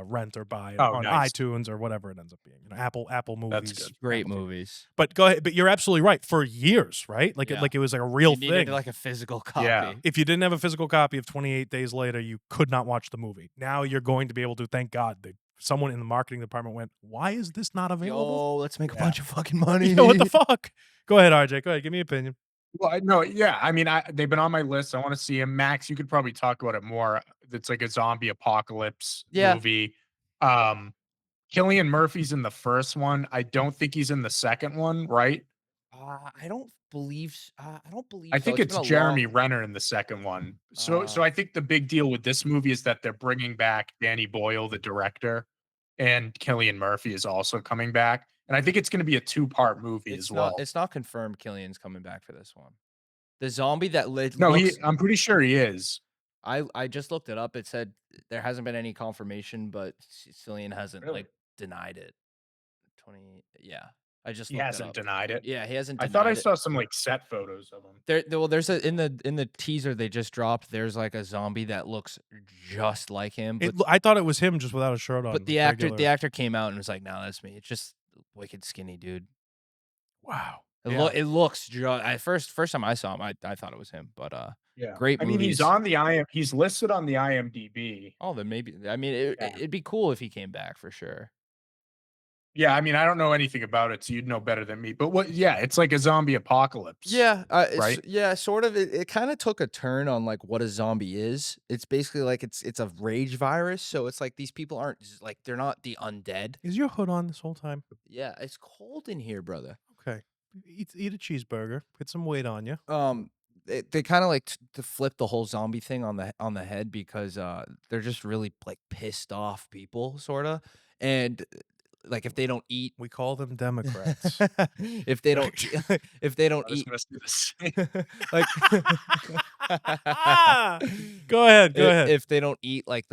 rent or buy on nice. iTunes or whatever it ends up being. You know, Apple Movies. That's good. Great movies. But go ahead. But you're absolutely right. For years, right? Like Yeah. it was like a real You needed thing. like a physical copy. Yeah. If you didn't have a physical copy of 28 Days Later, you could not watch the movie. Now you're going to be able to. Thank God. Someone in the marketing department went, why is this not available? Yo, let's make a bunch of fucking money. Yo, what the fuck? Go ahead, RJ. Go ahead. Give me an opinion. Well, I mean, they've been on my list. I want to see him. Max, you could probably talk about it more. It's like a zombie apocalypse movie. Cillian Murphy's in the first one. I don't think he's in the second one, right? I don't believe. I I think it's Jeremy Renner in the second one. So I think the big deal with this movie is that they're bringing back Danny Boyle, the director, and Cillian Murphy is also coming back. And I think it's going to be a 2-part movie as well. It's not confirmed Cillian's coming back for this one. The zombie that No, I'm pretty sure he is. I just looked it up. It said there hasn't been any confirmation, but Cillian hasn't like denied it. I just he hasn't denied it. Yeah, he hasn't. I thought I saw some like set photos of him. There's in the teaser they just dropped. There's like a zombie that looks just like him. But I thought it was him just without a shirt on. But the actor came out and was like, "No, that's me. It's just wicked skinny dude." Wow. It looks just. First time I saw him, I thought it was him. But great movies. I mean, he's listed on the IMDb. Oh, then maybe. I mean, it'd be cool if he came back for sure. Yeah, I mean, I don't know anything about it, so you'd know better than me. But it's like a zombie apocalypse. Yeah, right? Yeah, sort of. It kind of took a turn on like what a zombie is. It's basically like it's a rage virus. So it's like these people aren't like they're not the undead. Is your hood on this whole time? Yeah, it's cold in here, brother. Okay, eat a cheeseburger. Put some weight on you. They kind of like to flip the whole zombie thing on the head because they're just really like pissed off people, sort of, and. Like if they don't eat, we call them Democrats. if they don't eat, like, go ahead. If they don't eat, like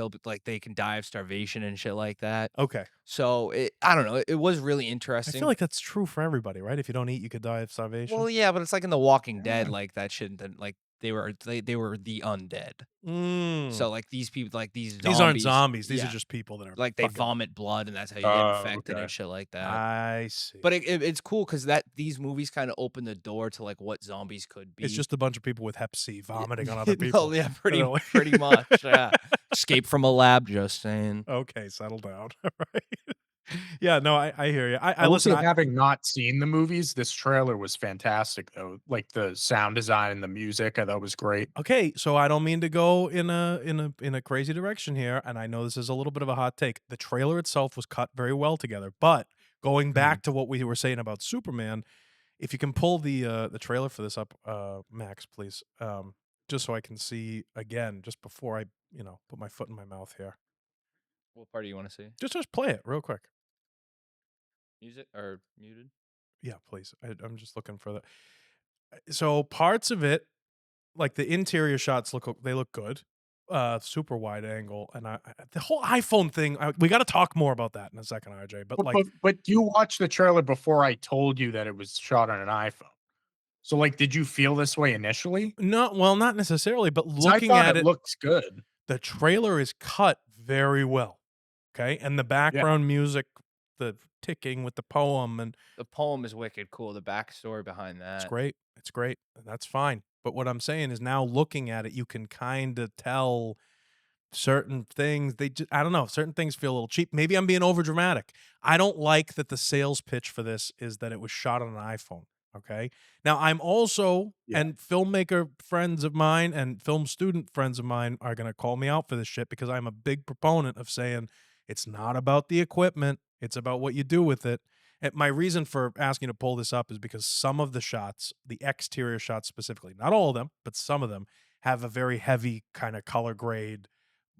they can die of starvation and shit like that. Okay. So I don't know. It was really interesting. I feel like that's true for everybody, right? If you don't eat, you could die of starvation. Well, yeah, but it's like in The Walking Dead, like that shit. Like they were the undead. Mm. So like these people, like these aren't zombies, zombies. These are yeah, just people that are like they fucking. vomit blood, and that's how you get Oh, infected okay. and shit like that. I see. But it's cool because these movies kind of open the door to like what zombies could be. It's just a bunch of people with Hep C vomiting on other No, people. yeah, Really? pretty much. Yeah. Escape from a lab, just saying. Okay, settle down. All right. Yeah, no, I hear you. I I will listen. say, having not seen the movies, this trailer was fantastic, though. Like the sound design and the music, I thought was great. Okay, so I don't mean to go in a crazy direction here, and I know this is a little bit of a hot take. The trailer itself was cut very well together, but going back to what we were saying about Superman, if you can pull the trailer for this up, Max, please, just so I can see again, just before I put my foot in my mouth here. What part do you want to see? Just play it real quick. Music or muted? Yeah, please. I'm just looking for the. So parts of it, like the interior shots they look good, super wide angle, and the whole iPhone thing. We got to talk more about that in a second, RJ. But like, But you watched the trailer before I told you that it was shot on an iPhone. So, like, did you feel this way initially? not necessarily, but 'Cause I looking thought at it it, looks good. the trailer is cut very well. Okay, and the Yeah. background music, the ticking with the poem, and The poem is wicked cool. The backstory behind that. it's great. It's great. That's fine. But what I'm saying is now looking at it, you can kind of tell certain things. I don't know. Certain things feel a little cheap. Maybe I'm being over dramatic. I don't like that the sales pitch for this is that it was shot on an iPhone. Okay. Now I'm also, Yeah. and filmmaker friends of mine and film student friends of mine are going to call me out for this shit because I'm a big proponent of saying it's not about the equipment. It's about what you do with it. And my reason for asking to pull this up is because some of the shots, the exterior shots specifically, not all of them, but some of them have a very heavy kind of color grade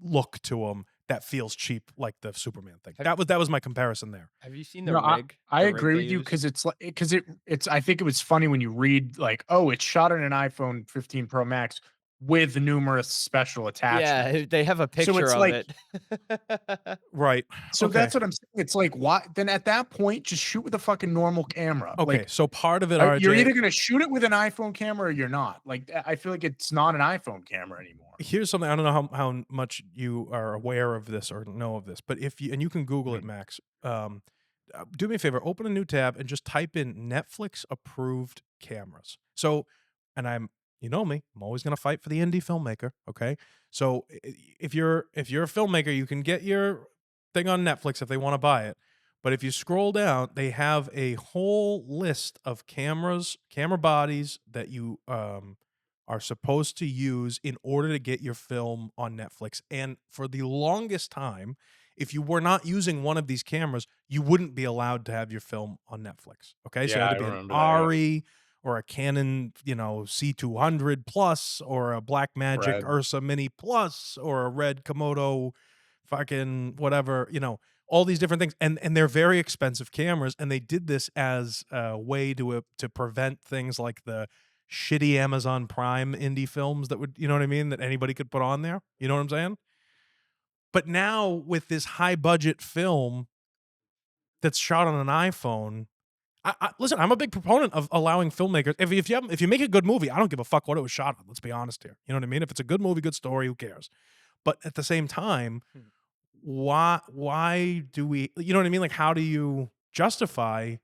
look to them that feels cheap, like the Superman thing. That was my comparison there. Have you seen the No, rig? I the rig agree they with you use? because it's I think it was funny when you read like, oh, it's shot on an iPhone 15 Pro Max with numerous special attachments. Yeah, they have a picture it's of like- it. Right. So Okay. that's what I'm saying. It's like, why? Then at that point, just shoot with a fucking normal camera. Okay. Like, So part of it, you're RJ, either gonna shoot it with an iPhone camera or you're not. Like, I feel like it's not an iPhone camera anymore. here's something. I don't know how much you are aware of this or know of this, but if you, and you can Google it, Max, do me a favor, open a new tab and just type in Netflix approved cameras. So, and you know me, I'm always going to fight for the indie filmmaker. Okay. So if you're a filmmaker, you can get your thing on Netflix if they want to buy it. But if you scroll down, they have a whole list of camera bodies that you, are supposed to use in order to get your film on Netflix. And for the longest time, if you were not using one of these cameras, you wouldn't be allowed to have your film on Netflix. Okay. So it Yeah, had I to be an remember that, yeah. Ari or a Canon, C200 Plus or a Blackmagic Red. Ursa Mini Plus or a Red Komodo fucking whatever, all these different things. And they're very expensive cameras. And they did this as a way to prevent things like the shitty Amazon Prime indie films that would, you know what I mean, that anybody could put on there. You know what I'm saying? But now with this high budget film that's shot on an iPhone, listen, I'm a big proponent of allowing filmmakers. If you make a good movie, I don't give a fuck what it was shot on. Let's be honest here. You know what I mean? If it's a good movie, good story, who cares? But at the same time, why do we? You know what I mean? Like, how do you justify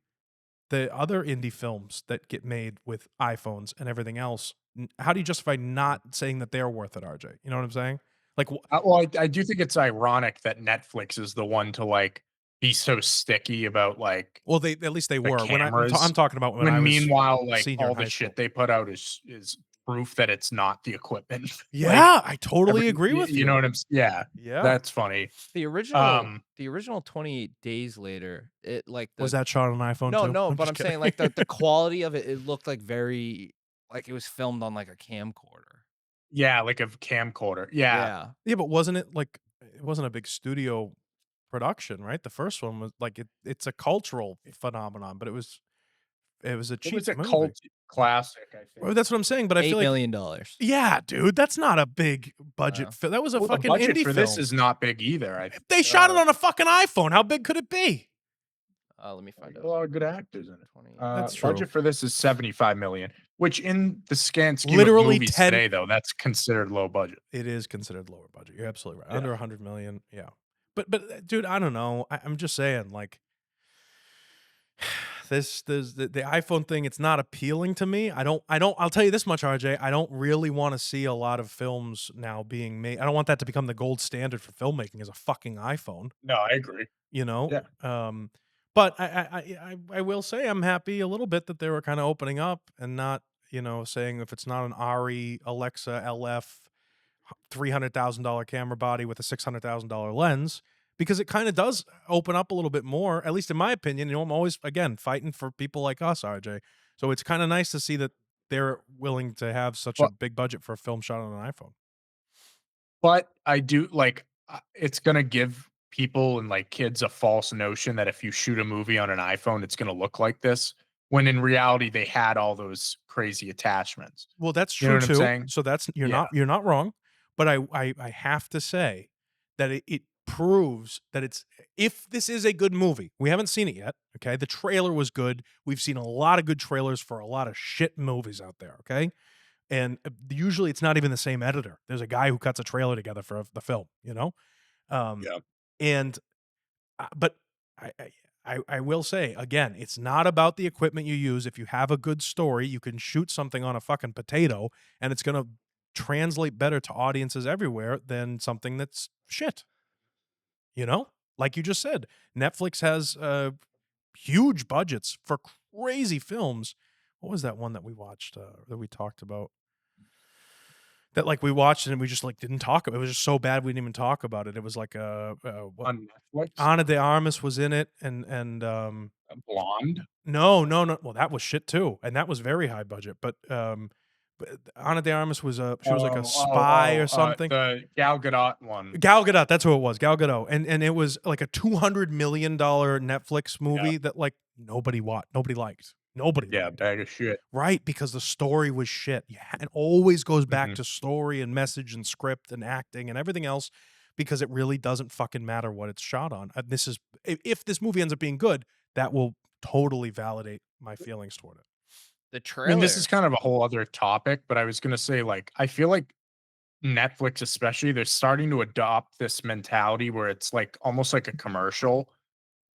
the other indie films that get made with iPhones and everything else? How do you justify not saying that they're worth it, RJ? You know what I'm saying? Like, Well, I do think it's ironic that Netflix is the one to like be so sticky about like well, at least they the were. cameras. I'm talking about when I was meanwhile, like senior in all high the school. shit they put out is proof that it's not the equipment. Yeah, I totally agree with you. You know what I'm saying? Yeah, Yeah. that's funny. The original 28 Days Later, it like Was that shot on an iPhone too? No, but just I'm saying kidding. like the quality of it, it looked like very like it was filmed on like a camcorder. Yeah, like a camcorder. Yeah. Yeah, but wasn't it like it wasn't a big studio production, right? The first one was like it's a cultural phenomenon, but it was a cheap It was a movie. cult classic, I think. Well, that's what I'm saying, but I $8 feel like million. Yeah, dude, that's not a big budget Wow. film. That was a Well, the fucking budget indie for film. this is not big either. I think. They shot it on a fucking iPhone. How big could it be? Let me find A out. lot of good actors in it. 28. That's true. Budget for this is 75 million, Which in the scheme of Literally movies 10 today, though, that's considered low budget. It is considered lower budget. You're absolutely right. Yeah. Under 100 million, yeah. But dude, I don't know. I'm just saying, like, this the iPhone thing, it's not appealing to me. I'll tell you this much, RJ. I don't really want to see a lot of films now being made. I don't want that to become the gold standard for filmmaking as a fucking iPhone, No, I agree. you know? Yeah. But I will say I'm happy a little bit that they were kind of opening up and not, saying if it's not an Ari, Alexa, LF, $300,000 camera body with a $600,000 lens, because it kind of does open up a little bit more, at least in my opinion. I'm always, again, fighting for people like us, RJ. So it's kind of nice to see that they're willing to have such a Well, big budget for a film shot on an iPhone. but I do like it's gonna give people and like kids a false notion that if you shoot a movie on an iPhone, it's gonna look like this. When in reality, they had all those crazy attachments. Well, that's You know true what I'm too. saying? So that's Yeah. you're not wrong, but I have to say that it proves that it's, if this is a good movie. We haven't seen it yet, okay? The trailer was good. We've seen a lot of good trailers for a lot of shit movies out there, okay? And usually it's not even the same editor. There's a guy who cuts a trailer together for the film, Um Yeah. and but I, I I will say again, it's not about the equipment you use. If you have a good story, you can shoot something on a fucking potato, and it's gonna translate better to audiences everywhere than something that's shit. Like you just said, Netflix has huge budgets for crazy films. What was that one that we watched? That we talked about? That like we watched and we just like didn't talk about it. It was just so bad we didn't even talk about it. It was like what On Netflix, Ana de Armas was in it, and Blonde. no. Well, that was shit too, and that was very high budget. But Ana de Armas was she was like a spy or something. The Gal Gadot one. Gal Gadot, that's who it was, Gal Gadot, and it was like a $200 million Netflix movie that like nobody liked. Nobody Yeah, liked. bag of shit. Right, because the story was shit. Yeah, it always goes back Mhm. to story and message and script and acting and everything else, because it really doesn't fucking matter what it's shot on. This is, if this movie ends up being good, that will totally validate my feelings toward it. The I trailer. mean, this is kind of a whole other topic, but I was gonna say, like, I feel like Netflix, especially, they're starting to adopt this mentality where it's like almost like a commercial,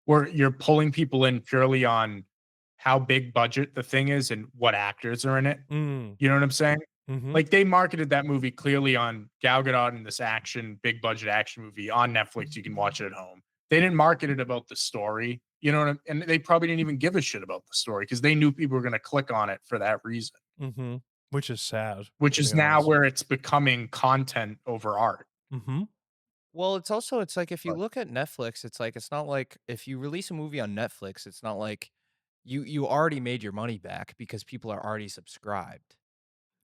where you're pulling people in purely on how big budget the thing is and what actors are in it. Mm, You know what I'm saying? mhm, Like they marketed that movie clearly on Gal Gadot in this big budget action movie on Netflix. You can watch it at home. They didn't market it about the story, and they probably didn't even give a shit about the story because they knew people were going to click on it for that reason. mhm, which is sad, Which to is be now honest. where it's becoming content over art. Mhm, Well, it's like if you But look at Netflix, it's like it's not like if you release a movie on Netflix, it's not like you already made your money back because people are already subscribed.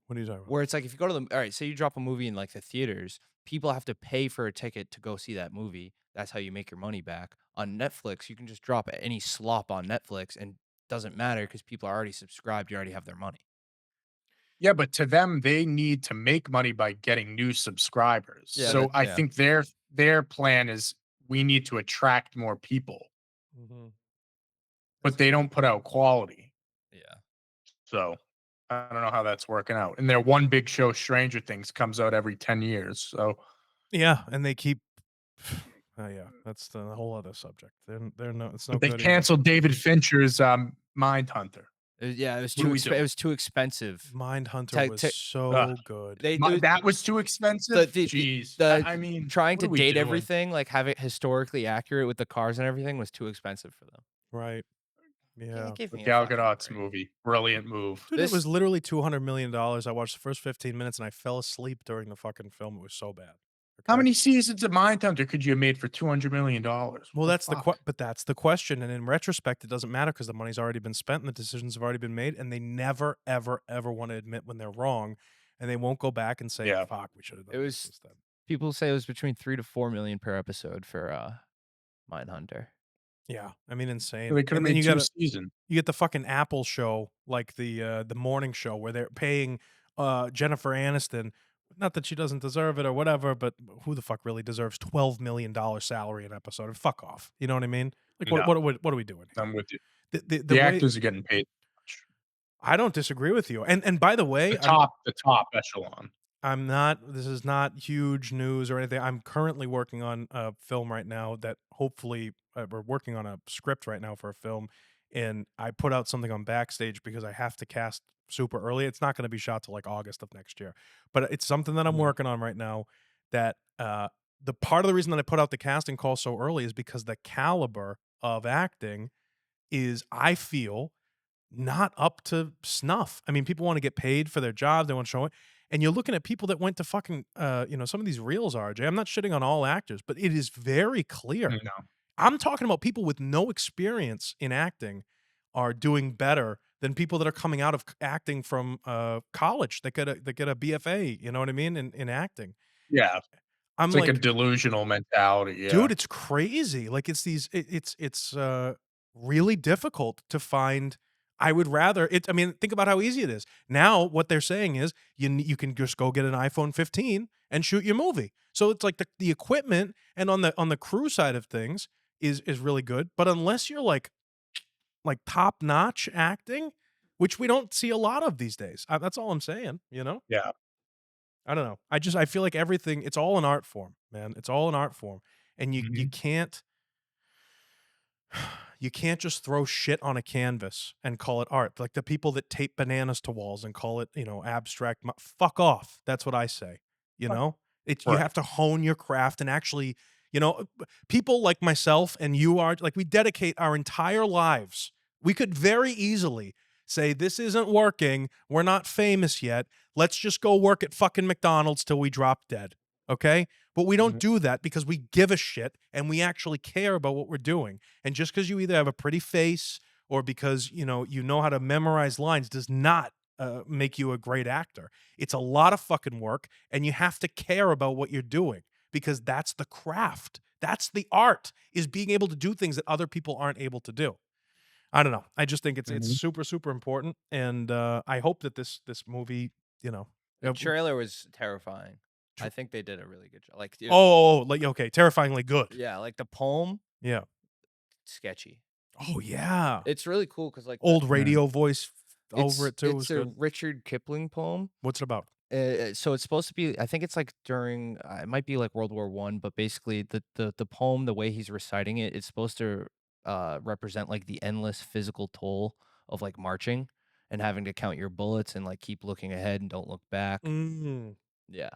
what are you talking about? Where it's like if you go to the all right, say you drop a movie in like the theaters, people have to pay for a ticket to go see that movie. That's how you make your money back. On Netflix, you can just drop any slop on Netflix and it doesn't matter because people are already subscribed, you already have their money. yeah, but to them, they need to make money by getting new subscribers. Yeah, So I yeah. think their plan is we need to attract more people, Mhm. but they don't put out quality. Yeah. So I don't know how that's working out. And their one big show, Stranger Things, comes out every 10 years. So Yeah, and they keep oh, yeah, that's the whole other subject. They're no it's no but they good either. canceled David Fincher's Mindhunter. Yeah, it was What do we do? it was too expensive. Mindhunter was To so good. they do That was too expensive? Jeez. I mean, trying what to are we date doing? everything, like have it historically accurate with the cars and everything was too expensive for them. Right. Yeah, Yeah. give The me a Gal fucking Gadot's break. movie. Brilliant move. Dude, it was This literally $200 million. I watched the first 15 minutes and I fell asleep during the fucking film. It was so bad. How Okay? many seasons of Mindhunter could you have made for $200 million? Well, What the fuck? that's the question. And in retrospect, it doesn't matter because the money's already been spent and the decisions have already been made, and they never, ever, ever want to admit when they're wrong, and they won't go back and say, Yeah. "Fuck, we should have it done this was instead." people say it was between 3 to 4 million per episode for Mindhunter. Yeah, I mean, insane. They could have And then made you 2 got seasons. you get the fucking Apple show, like the morning show where they're paying Jennifer Aniston. Not that she doesn't deserve it or whatever, but who the fuck really deserves $12 million salary an episode? And fuck off. You know what I mean? Like No, what are we doing here? I'm with you. The The way actors are getting paid too much. I don't disagree with you. And by the way, The top echelon. I'm not. This is not huge news or anything. I'm currently working on a film right now that hopefully we're working on a script right now for a film, and I put out something on Backstage because I have to cast super early. It's not going to be shot till like August of next year, but it's something that I'm working on right now. That the part of the reason that I put out the casting call so early is because the caliber of acting is, I feel, not up to snuff. I mean, people want to get paid for their jobs. They want to show it. And you're looking at people that went to fucking, some of these reels, RJ. I'm not shitting on all actors, but it is very clear. No. I'm talking about people with no experience in acting are doing better than people that are coming out of acting from college that get a BFA. You know what I mean? In acting. Yeah. I'm It's like a delusional mentality. Yeah. dude, it's crazy. Like it's really difficult to find. I would rather it. I mean, think about how easy it is. Now, what they're saying is you can just go get an iPhone 15 and shoot your movie. So it's like the equipment and on the crew side of things is really good. But unless you're like top notch acting, which we don't see a lot of these days, that's all I'm saying. You know. Yeah. I don't know. I feel like everything, it's all an art form, man. It's all an art form. And you can't just throw shit on a canvas and call it art. Like the people that tape bananas to walls and call it, abstract. Fuck off. That's what I say. You know, you have to hone your craft and actually, people like myself and you are like, we dedicate our entire lives. We could very easily say, this isn't working. We're not famous yet. Let's just go work at fucking McDonald's till we drop dead. Okay? But we don't do that because we give a shit and we actually care about what we're doing. And just because you either have a pretty face or because, you know how to memorize lines does not make you a great actor. It's a lot of fucking work and you have to care about what you're doing because that's the craft. That's the art, is being able to do things that other people aren't able to do. I don't know. I just think it's super, super important. And I hope that this movie, The trailer was terrifying. I think they did a really good job. Like, okay, terrifyingly good. Yeah, like the poem. Yeah. Sketchy. Oh yeah. It's really cool because like old radio voice over it too. It's a Richard Kipling poem. What's it about? So it's supposed to be. I think it's like during. It might be like World War I, but basically the poem, the way he's reciting it, it's supposed to represent like the endless physical toll of like marching and having to count your bullets and like keep looking ahead and don't look back. Yeah.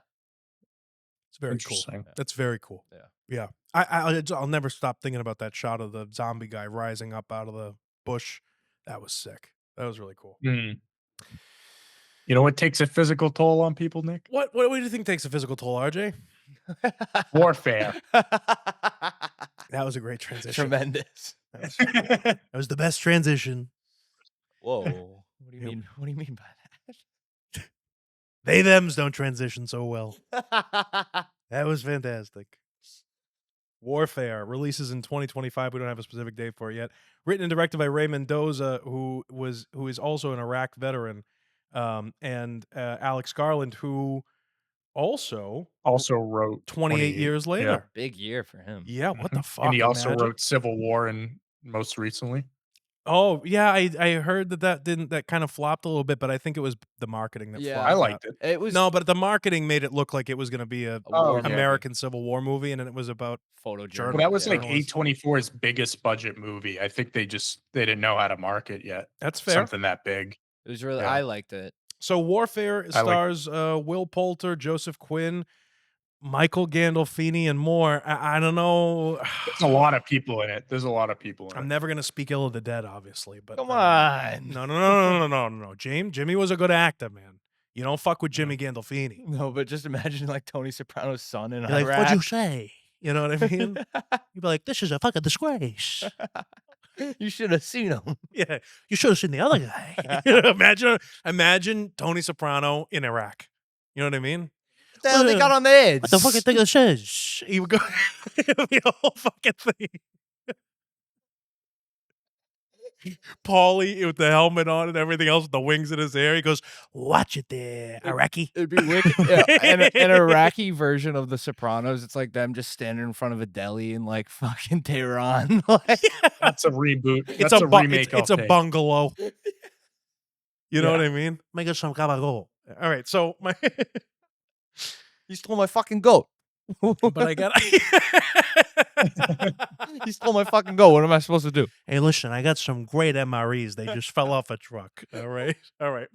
It's very cool. Interesting. That's very cool. Yeah. I'll never stop thinking about that shot of the zombie guy rising up out of the bush. That was sick. That was really cool. You know what takes a physical toll on people, Nick? What do you think takes a physical toll, RJ? Warfare. That was a great transition. Tremendous. That was the best transition. Whoa. What do you mean? What do you mean by that? They thems don't transition so well. That was fantastic. Warfare releases in 2025. We don't have a specific date for it yet. Written and directed by Ray Mendoza, who is also an Iraq veteran, and Alex Garland, who also wrote 28 years later. Yeah. Big year for him. Yeah, what the fuck? And he also wrote Civil War and most recently. Oh yeah, I heard that kind of flopped a little bit, but I think it was the marketing that flopped. I liked it. It was but the marketing made it look like it was going to be a American Civil War movie, and then it was about photojournalism. Well, that was like A24's biggest budget movie. I think they didn't know how to market yet. That's fair. Something that big. It was really. I liked it. So Warfare stars Will Poulter, Joseph Quinn, Michael Gandolfini, and more. I don't know. There's a lot of people in it. I'm never gonna speak ill of the dead, obviously, but come on. No. Jimmy was a good actor, man. You don't fuck with Jimmy Gandolfini. No, but just imagine like Tony Soprano's son in Iraq. Like, what'd you say? You know what I mean? You'd be like, this is a fucking disgrace. You should have seen him. Yeah, you should have seen the other guy. Imagine Tony Soprano in Iraq. You know what I mean? What the hell they got on the edge? What the fucking thing that says? He would go. It would be a whole fucking thing. Paulie with the helmet on and everything else with the wings in his hair. He goes, "Watch it there, Iraqi." It'd be wicked. Yeah, an Iraqi version of The Sopranos. It's like them just standing in front of a deli in like fucking Tehran. That's a reboot. It's a remake. It's a bungalow. You know what Yeah. I mean? Make us some gabagool. All right, so my You stole my fucking goat. but I got You stole my fucking goat. What am I supposed to do? Hey, listen, I got some great MREs. They just fell off a truck. All right. All right.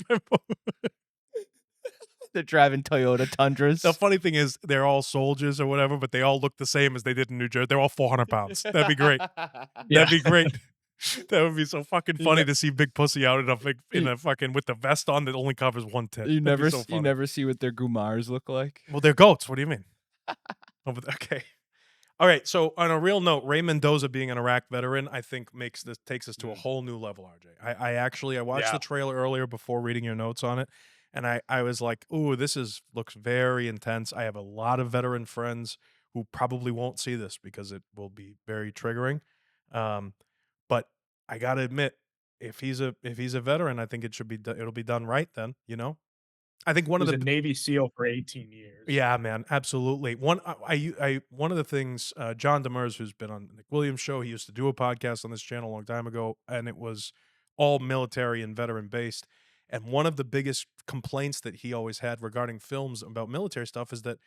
They're driving Toyota Tundras. The funny thing is they're all soldiers or whatever, but they all look the same as they did in New Jersey. They're all 400 pounds. That'd be great. Yeah. That'd be great. That would be so fucking You funny ne- to see Big Pussy out in a fucking with the vest on that only covers one tit. You That'd be never, so you funny. never see what their Gumars look like. Well, they're goats. What do you mean? Okay. All right. So on a real note, Ray Mendoza being an Iraq veteran, I think takes us to a whole new level, RJ. I watched Yeah. the trailer earlier before reading your notes on it, and I was like, ooh, looks very intense. I have a lot of veteran friends who probably won't see this because it will be very triggering. But I gotta admit, if he's a veteran, I think it'll be done right then, you know? I think He one of was the a Navy SEAL for 18 years. yeah, man, absolutely. One of the things John Demers, who's been on Nick Williams' show, he used to do a podcast on this channel a long time ago, and it was all military and veteran based. And one of the biggest complaints that he always had regarding films about military stuff is that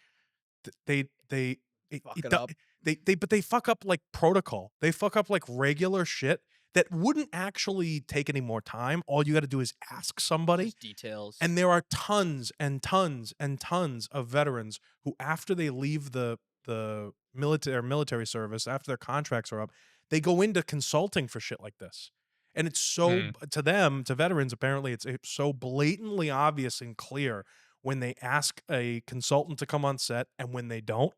they Fuck it up. they fuck up like protocol. They fuck up like regular shit that wouldn't actually take any more time. All you got to do is ask somebody. Just details. And there are tons and tons and tons of veterans who, after they leave the military service, after their contracts are up, they go into consulting for shit like this. And it's so to veterans, apparently it's so blatantly obvious and clear when they ask a consultant to come on set and when they don't.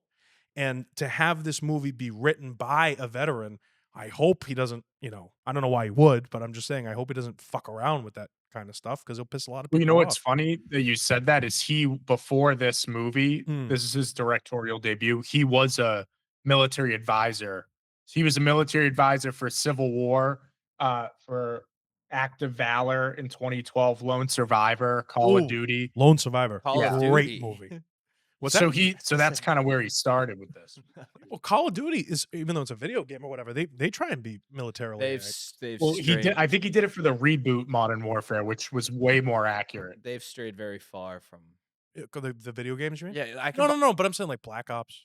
And to have this movie be written by a veteran, I hope he doesn't, I don't know why he would, but I'm just saying I hope he doesn't fuck around with that kind of stuff because he'll piss a lot of Well, people you know what's off. funny that you said that is before this movie, this is his directorial debut. He was a military advisor. He was a military advisor for Civil War, for Active Valor in 2012, Lone Survivor, Call of Ooh, Duty. Lone Survivor. Call of Great Duty. movie. What's So that? so that's kind of where he started with this. Well, Call of Duty is, even though it's a video game or whatever, they try and be militarily. They've Well, he strayed, did. I think he did it for the reboot Modern Warfare, which was way more accurate. they've strayed very far from. The video games, you mean? Yeah, I can. No. But I'm saying like Black Ops,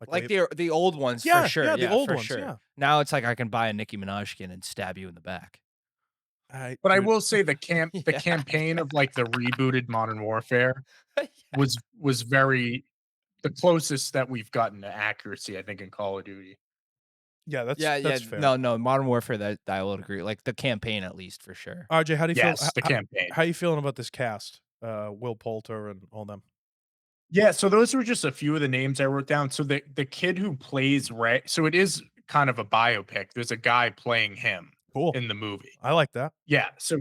Like the old ones Yeah, for sure. yeah, the old for ones, sure. yeah. Now it's like I can buy a Nicki Minaj skin and stab you in the back. But I dude, will say the Yeah. campaign of like the rebooted Modern Warfare was very the closest that we've gotten to accuracy, I think, in Call of Duty. yeah, Yeah, that's fair. No, Modern Warfare. That I will agree. Like the campaign, at least for sure. RJ, how do you feel? Yes, the campaign. How you feeling about this cast? Will Poulter and all them. Yeah, so those were just a few of the names I wrote down. So the kid who plays Ray, so it is kind of a biopic. There's a guy playing him Cool. in the movie. I like that. Yeah, so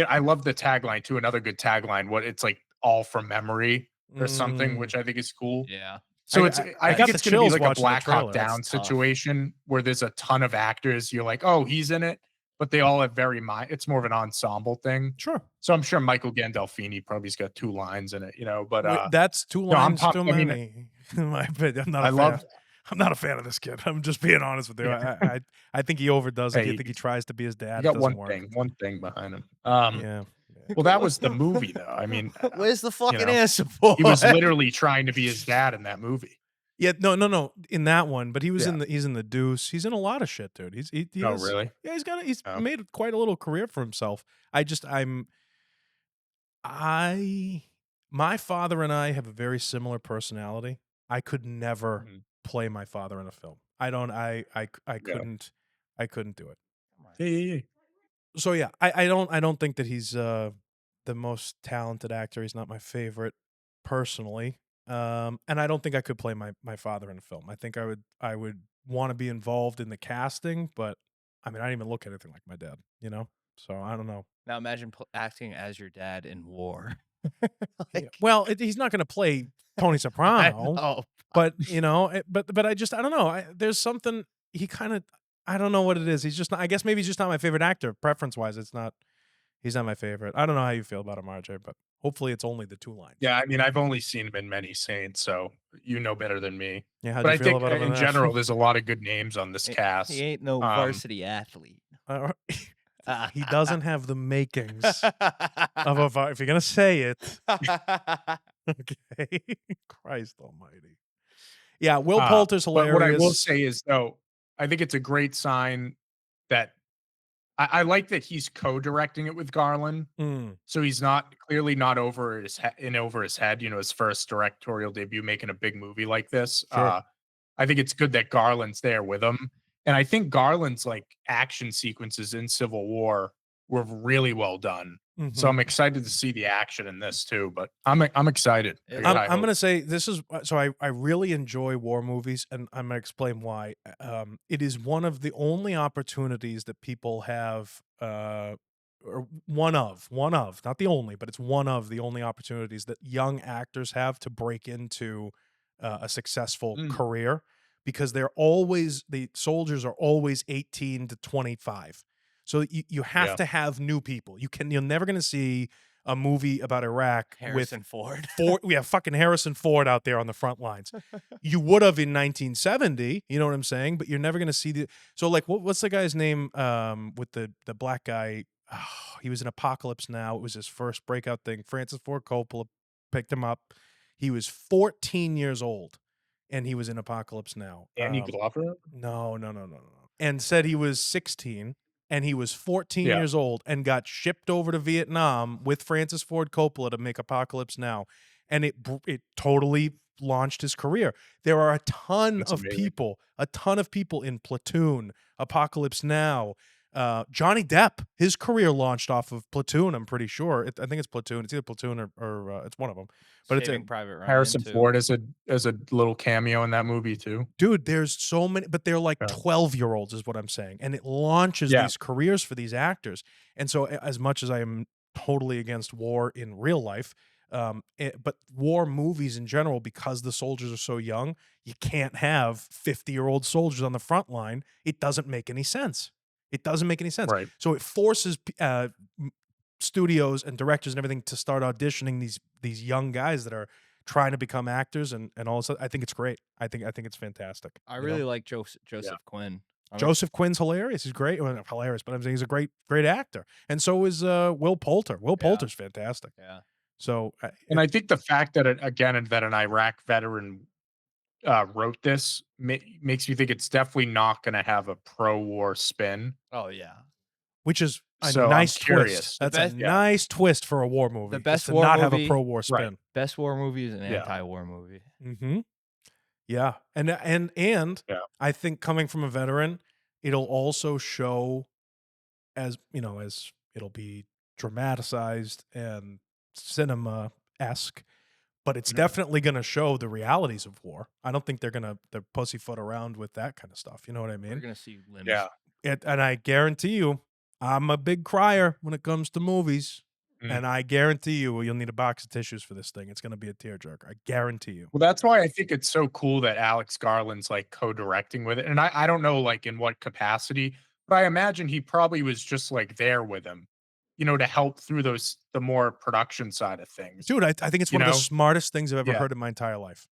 I love the tagline too. Another good tagline. What it's like all from memory or something, which I think is cool. Yeah. So I I got think the it's going to be chills like a watching the Black trailer. Hawk Down That's tough. situation where there's a ton of actors. You're like, oh, he's in it, but they all have it's more of an ensemble thing. Sure. So I'm sure Michael Gandolfini probably's got 2 lines in it, but Wait, that's 2 I'm lines pumped. too I mean, many. In my opinion, I'm not a fan of this kid. I'm just being honest with you. Yeah. I think he overdoes it. I Hey, think he tries to be his dad. you It got doesn't work. one thing behind him. Yeah. Well, that was the movie, though. I mean, Where's the fucking know, answer for? he was literally trying to be his dad in that movie. Yeah, no, in that one, but he was Yeah. he's in the Deuce. He's in a lot of shit, dude. He Oh, is- really? Yeah, he's Oh. made quite a little career for himself. My father and I have a very similar personality. I could never play my father in a film. I couldn't do it. Yeah. So yeah, I don't think that he's the most talented actor. He's not my favorite personally. And I don't think I could play my father in a film. I think I would want to be involved in the casting, but I mean I didn't even look anything like my dad, So I don't know. Now imagine acting as your dad in war. Yeah. Well, he's not going to play Tony Soprano, Oh, but but I don't know. There's something he kind of I don't know what it is. He's just not, I guess maybe he's just not my favorite actor. Preference wise, he's not my favorite. I don't know how you feel about him, RJ, but hopefully it's only the 2 lines. Yeah, I mean, I've only seen him in Many Saints, so you know better than me. Yeah, how But do I you feel think about him in that? general, there's a lot of good names on this cast. he ain't no varsity athlete. He doesn't have the makings of a if you're gonna say it. Okay. Christ almighty. Yeah, Will Poulter's But what I will hilarious. say is, though, I think it's a great sign that I like that he's co-directing it with Garland. Mm, So he's not clearly not over his head, his first directorial debut making a big movie like this. sure. I think it's good that Garland's there with him. And I think Garland's like action sequences in Civil War were really well done. So Mhm. I'm excited to see the action in this too, but I'm excited. I got I'm- high I'm gonna hopes. say this is so I really enjoy war movies, and I'm gonna explain why. It is one of the only opportunities that people have, or one of, not the only, but it's one of the only opportunities that young actors have to break into a successful Mm, career, because the soldiers are always 18 to 25. So you have yeah. to have new people. You're never gonna see a movie about Iraq with Harrison Ford. we have fucking Harrison Ford out there on the front lines. You would have in 1970, you know what I'm saying? But you're never going to see the so like what's the guy's name with the black guy? Oh, he was in Apocalypse Now. It was his first breakout thing. Francis Ford Coppola picked him up. He was 14 years old and he was in Apocalypse Now. Danny Glover? No. And said he was 16 and he was 14 Yeah. years old and got shipped over to Vietnam with Francis Ford Coppola to make Apocalypse Now. And it totally launched his career. There are That's amazing. a ton of people in Platoon, Apocalypse Now. Johnny Depp, his career launched off of Platoon, I'm pretty sure. I think it's Platoon. It's either Platoon or it's one of them. But it's a Saving Private Ryan Harrison too. Ford as a little cameo in that movie too. dude, there's so many, but they're like Yeah. 12-year-olds is what I'm saying. And it launches Yeah. these careers for these actors. And so as much as I am totally against war in real life, but war movies in general, because the soldiers are so young, you can't have 50-year-old soldiers on the front line. It doesn't make any sense. It doesn't make any sense. Right. So it forces studios and directors and everything to start auditioning these young guys that are trying to become actors and all this. I think it's great. I think it's fantastic. I you really know? like Joseph Quinn. Joseph Quinn's hilarious. He's great. Well, not hilarious, but I'm saying he's a great actor. And so is Will Poulter. Will Poulter's fantastic. Yeah. So And I think the fact that that an Iraq veteran wrote this makes me think it's definitely not going to have a pro-war spin. Oh yeah. which is a So I'm nice curious. twist. That's a best- Yeah. nice twist for a war movie. The best is to war not have a movie- pro-war Right. spin. Best war movie is an Yeah. anti-war movie. Mm-hmm. Yeah, and Yeah. I think coming from a veteran, it'll also show, as as it'll be dramatized and cinema-esque, but it's Mhm. definitely going to show the realities of war. I don't think they're pussyfoot around with that kind of stuff. You know what I We're mean? gonna see limbs. Yeah. And I guarantee you, I'm a big crier when it comes to movies. Mm. And I guarantee you'll need a box of tissues for this thing. It's going to be a tearjerker. I guarantee you. Well, that's why I think it's so cool that Alex Garland's like co-directing with it. And I don't know like in what capacity, but I imagine he probably was just like there with him, to help through the more production side of things. Dude, I think it's You one of the know? smartest things I've ever Yeah. heard in my entire life.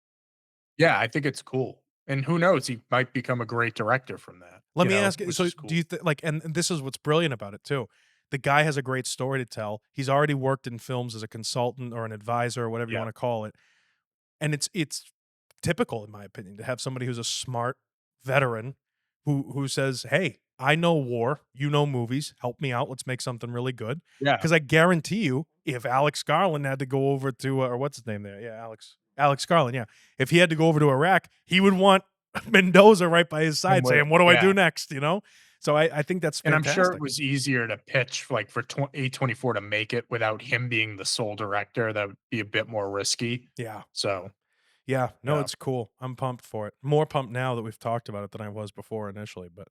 Yeah, I think it's cool. And who knows, he might become a great director from that. Let me ask you, which so is cool. do you think, like, and this is what's brilliant about it too. The guy has a great story to tell. He's already worked in films as a consultant or an advisor or whatever you Yeah. want to call it. And it's typical, in my opinion, to have somebody who's a smart veteran who says, "Hey, I know war, you know movies, help me out. Let's make something really good." Yeah. Because I guarantee you, if Alex Garland had to go over to, or what's his name there? Yeah, Alex Garland. Yeah, if he had to go over to Iraq, he would want Mendoza right by his side, saying, "What do I do next?" So I think that's And I'm fantastic. sure it was easier to pitch like for A24 to make it without him being the sole director. That would be a bit more risky. Yeah. So Yeah, no, Yeah. it's cool. I'm pumped for it. More pumped now that we've talked about it than I was before initially, but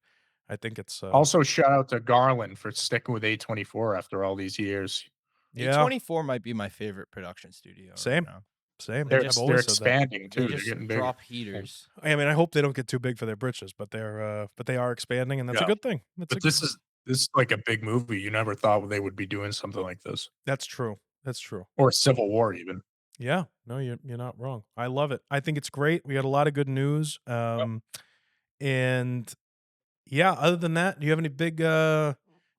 I think it's also shout out to Garland for sticking with A24 after all these years. yeah, A24 might be my favorite production studio. Same. Right now. same. They I've just- They're always said that. expanding They too. They're just getting bigger. drop heaters. I mean, I hope they don't get too big for their britches, but they are expanding, and that's a Yeah. good thing. But this is like a big movie. You never thought they would be doing something like this, That's true. That's true. or Civil War even. Yeah, no, you're not wrong. I love it. I think it's great. We got a lot of good news. And yeah, other than that, do you have any big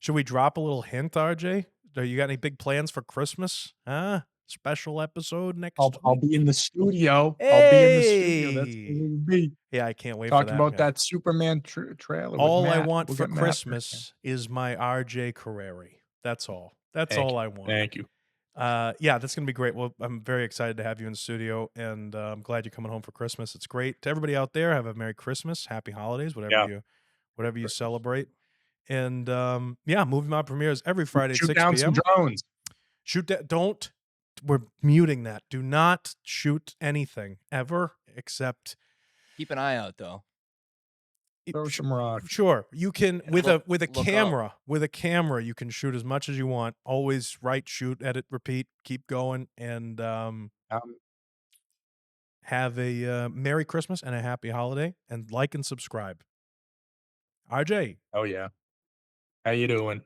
Should we drop a little hint, RJ? Do you got any big plans for Christmas? Huh? Special episode next I'll week? be in the studio. I'll be in the studio. That's where Hey! we'll be. Yeah, I can't wait for Talking that, about man. that Superman trailer with All I Matt. want We'll for get Matt back in. Christmas is my RJ Carreri. That's all. That's Thank all you. I want. Thank you. Yeah, that's gonna be great. Well, I'm very excited to have you in the studio, and I'm glad you're coming home for Christmas. It's great. To everybody out there, have a Merry Christmas, Happy Holidays, Yeah. whatever you Christmas. celebrate. And yeah, Movie Mob premieres every Friday at Shoot 6 down some p.m. drones. Shoot that. Don't. We're muting that. Do not shoot anything ever except. Keep an eye out though. Throw some rocks. Sure, you can And with look a up. camera. With a camera, you can shoot as much as you want. Always write, shoot, edit, repeat, keep going, and have a Merry Christmas and a Happy Holiday. And like and subscribe. RJ, Oh yeah. How you doing?